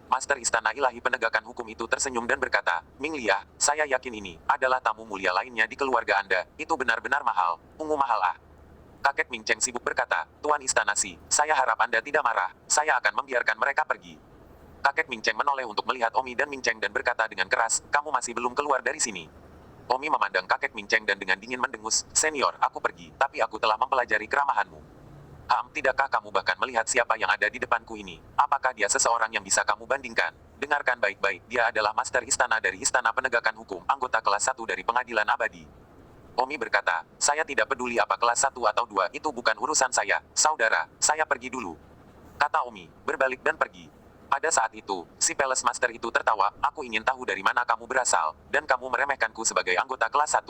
Master Istana Ilahi Penegakan Hukum itu tersenyum dan berkata, Ming Lia, saya yakin ini adalah tamu mulia lainnya di keluarga Anda, itu benar-benar mahal, ungu mahal. Kakek Ming Cheng sibuk berkata, Tuan Istana Si, saya harap Anda tidak marah, saya akan membiarkan mereka pergi. Kakek Ming Cheng menoleh untuk melihat Omi dan Ming Cheng dan berkata dengan keras, kamu masih belum keluar dari sini. Omi memandang kakek Ming Cheng dan dengan dingin mendengus, senior, aku pergi, tapi aku telah mempelajari keramahanmu. Tidakkah kamu bahkan melihat siapa yang ada di depanku ini? Apakah dia seseorang yang bisa kamu bandingkan? Dengarkan baik-baik, dia adalah Master Istana dari Istana Penegakan Hukum, anggota kelas 1 dari Pengadilan Abadi. Omi berkata, saya tidak peduli apa kelas 1 atau 2, itu bukan urusan saya, saudara, saya pergi dulu. Kata Omi, berbalik dan pergi. Pada saat itu, si Palace Master itu tertawa, aku ingin tahu dari mana kamu berasal, dan kamu meremehkanku sebagai anggota kelas 1.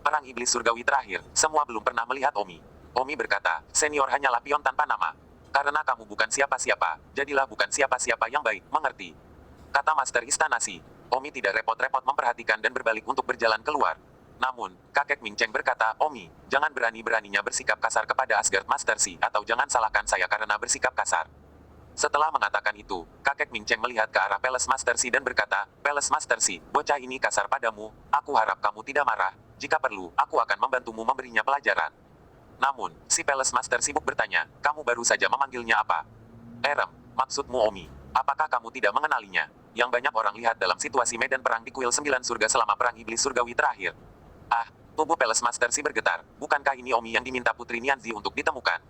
Perang Iblis Surgawi terakhir, semua belum pernah melihat Omi. Omi berkata, senior hanyalah pion tanpa nama. Karena kamu bukan siapa-siapa, jadilah bukan siapa-siapa yang baik, mengerti? Kata Master Istana Si. Omi tidak repot-repot memperhatikan dan berbalik untuk berjalan keluar. Namun, kakek Ming Cheng berkata, Omi, jangan berani-beraninya bersikap kasar kepada Asgard Master Si, atau jangan salahkan saya karena bersikap kasar. Setelah mengatakan itu, kakek Ming Cheng melihat ke arah Palace Master Si dan berkata, Palace Master Si, bocah ini kasar padamu, aku harap kamu tidak marah, jika perlu, aku akan membantumu memberinya pelajaran. Namun, si Palace Master sibuk bertanya, kamu baru saja memanggilnya apa? Maksudmu Omi, apakah kamu tidak mengenalinya? Yang banyak orang lihat dalam situasi medan perang di kuil 9 surga selama perang iblis surgawi terakhir. Tubuh Palace Master Si bergetar, bukankah ini Omi yang diminta Putri Nianzi untuk ditemukan?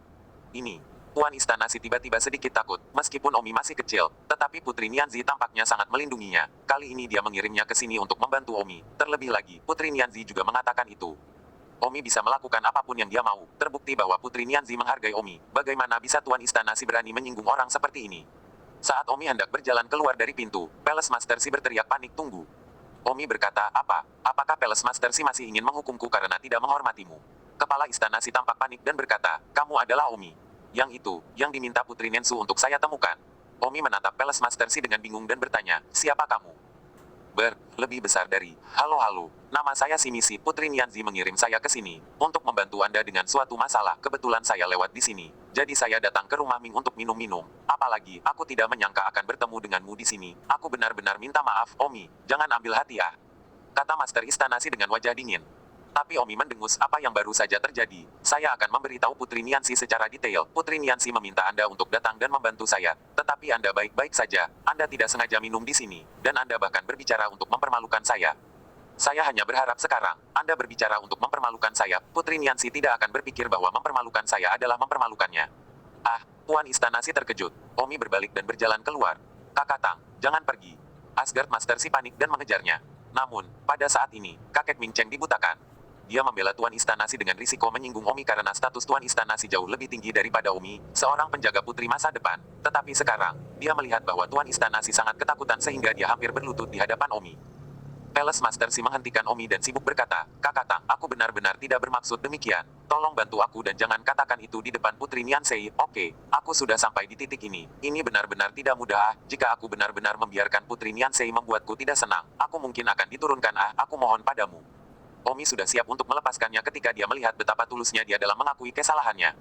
Ini. Tuan Istana Si tiba-tiba sedikit takut, meskipun Omi masih kecil, tetapi Putri Nianzi tampaknya sangat melindunginya. Kali ini dia mengirimnya ke sini untuk membantu Omi. Terlebih lagi, Putri Nianzi juga mengatakan itu. Omi bisa melakukan apapun yang dia mau. Terbukti bahwa Putri Nianzi menghargai Omi. Bagaimana bisa Tuan Istana Si berani menyinggung orang seperti ini? Saat Omi hendak berjalan keluar dari pintu, Palace Master Si berteriak panik, "Tunggu!" Omi berkata, "Apa? Apakah Palace Master Si masih ingin menghukumku karena tidak menghormatimu?" Kepala Istana Si tampak panik dan berkata, "Kamu adalah Omi. Yang itu, yang diminta Putri Nensu untuk saya temukan." Omi menatap Palace Master Si dengan bingung dan bertanya, "Siapa kamu?" Lebih besar dari, "Halo, nama saya Si Misi. Putri Nianzi mengirim saya ke sini, untuk membantu Anda dengan suatu masalah. Kebetulan saya lewat di sini. Jadi saya datang ke rumah Ming untuk minum-minum. Apalagi, aku tidak menyangka akan bertemu denganmu di sini. Aku benar-benar minta maaf, Omi. Jangan ambil hati ya," kata Master Istana Si dengan wajah dingin. Tapi Omi mendengus, "Apa yang baru saja terjadi? Saya akan memberitahu Putri Nianzi secara detail. Putri Nianzi meminta Anda untuk datang dan membantu saya. Tetapi Anda baik-baik saja. Anda tidak sengaja minum di sini. Dan Anda bahkan berbicara untuk mempermalukan saya. Saya hanya berharap sekarang, Anda berbicara untuk mempermalukan saya. Putri Nianzi tidak akan berpikir bahwa mempermalukan saya adalah mempermalukannya." "Ah," Tuan Istana Si terkejut. Omi berbalik dan berjalan keluar. "Kakak Tang, jangan pergi." Asgard Master Si panik dan mengejarnya. Namun, pada saat ini, kakek Ming Cheng dibutakan. Dia membela Tuan Istana Si dengan risiko menyinggung Omi karena status Tuan Istana Si jauh lebih tinggi daripada Omi, seorang penjaga putri masa depan. Tetapi sekarang, dia melihat bahwa Tuan Istana Si sangat ketakutan sehingga dia hampir berlutut di hadapan Omi. Palace Master Si menghentikan Omi dan sibuk berkata, "Kakak Tang, aku benar-benar tidak bermaksud demikian. Tolong bantu aku dan jangan katakan itu di depan Putri Nianzei." "Oke, aku sudah sampai di titik ini. Ini benar-benar tidak mudah. Jika aku benar-benar membiarkan Putri Nianzei membuatku tidak senang, aku mungkin akan diturunkan. Aku mohon padamu." Omi sudah siap untuk melepaskannya ketika dia melihat betapa tulusnya dia dalam mengakui kesalahannya.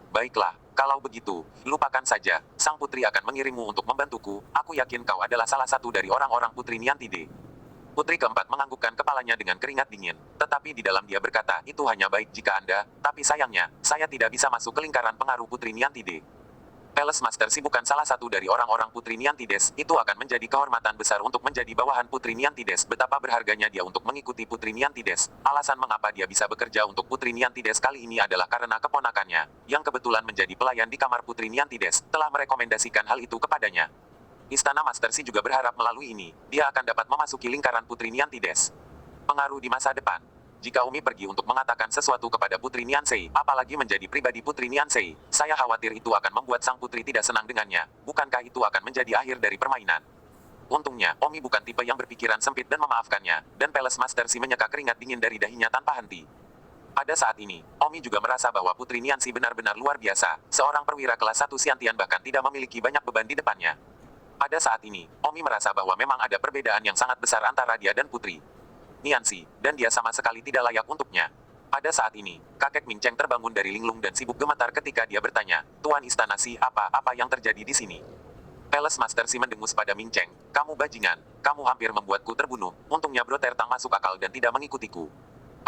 "Baiklah, kalau begitu, lupakan saja. Sang putri akan mengirimmu untuk membantuku. Aku yakin kau adalah salah satu dari orang-orang Putri Niantide." Putri keempat menganggukkan kepalanya dengan keringat dingin. Tetapi di dalam dia berkata, "Itu hanya baik jika Anda, tapi sayangnya, saya tidak bisa masuk ke lingkaran pengaruh Putri Niantide." Palace Master Si bukan salah satu dari orang-orang Putri Niantides. Itu akan menjadi kehormatan besar untuk menjadi bawahan Putri Niantides. Betapa berharganya dia untuk mengikuti Putri Niantides. Alasan mengapa dia bisa bekerja untuk Putri Niantides kali ini adalah karena keponakannya, yang kebetulan menjadi pelayan di kamar Putri Niantides, telah merekomendasikan hal itu kepadanya. Istana Master Si juga berharap melalui ini, dia akan dapat memasuki lingkaran Putri Niantides. Pengaruh di masa depan. Jika Omi pergi untuk mengatakan sesuatu kepada Putri Nianzei, apalagi menjadi pribadi Putri Nianzei, saya khawatir itu akan membuat sang putri tidak senang dengannya. Bukankah itu akan menjadi akhir dari permainan? Untungnya, Omi bukan tipe yang berpikiran sempit dan memaafkannya, dan Palace Master Si menyeka keringat dingin dari dahinya tanpa henti. Pada saat ini, Omi juga merasa bahwa Putri Nianzei benar-benar luar biasa. Seorang perwira kelas 1 Xiantian bahkan tidak memiliki banyak beban di depannya. Pada saat ini, Omi merasa bahwa memang ada perbedaan yang sangat besar antara dia dan Putri Nianzei, dan dia sama sekali tidak layak untuknya. Pada saat ini, kakek Ming Cheng terbangun dari linglung dan sibuk gemetar ketika dia bertanya, "Tuan Istana Si, apa yang terjadi di sini?" Palace Master Si mendengus pada Ming Cheng, "Kamu bajingan, kamu hampir membuatku terbunuh. Untungnya Bro Tertang masuk akal dan tidak mengikutiku."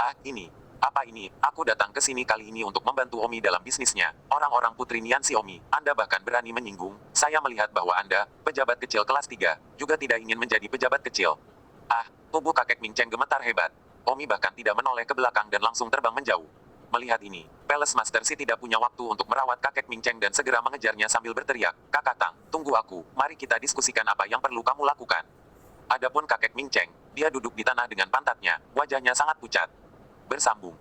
Apa ini? Aku datang ke sini kali ini untuk membantu Omi dalam bisnisnya. Orang-orang Putri Nianzei Omi, Anda bahkan berani menyinggung. Saya melihat bahwa Anda, pejabat kecil kelas 3, juga tidak ingin menjadi pejabat kecil. Tubuh kakek Ming Cheng gemetar hebat. Omi bahkan tidak menoleh ke belakang dan langsung terbang menjauh. Melihat ini, Palace Master Si tidak punya waktu untuk merawat kakek Ming Cheng dan segera mengejarnya sambil berteriak, "Kakak Tang, tunggu aku. Mari kita diskusikan apa yang perlu kamu lakukan." Adapun kakek Ming Cheng, dia duduk di tanah dengan pantatnya, wajahnya sangat pucat. Bersambung.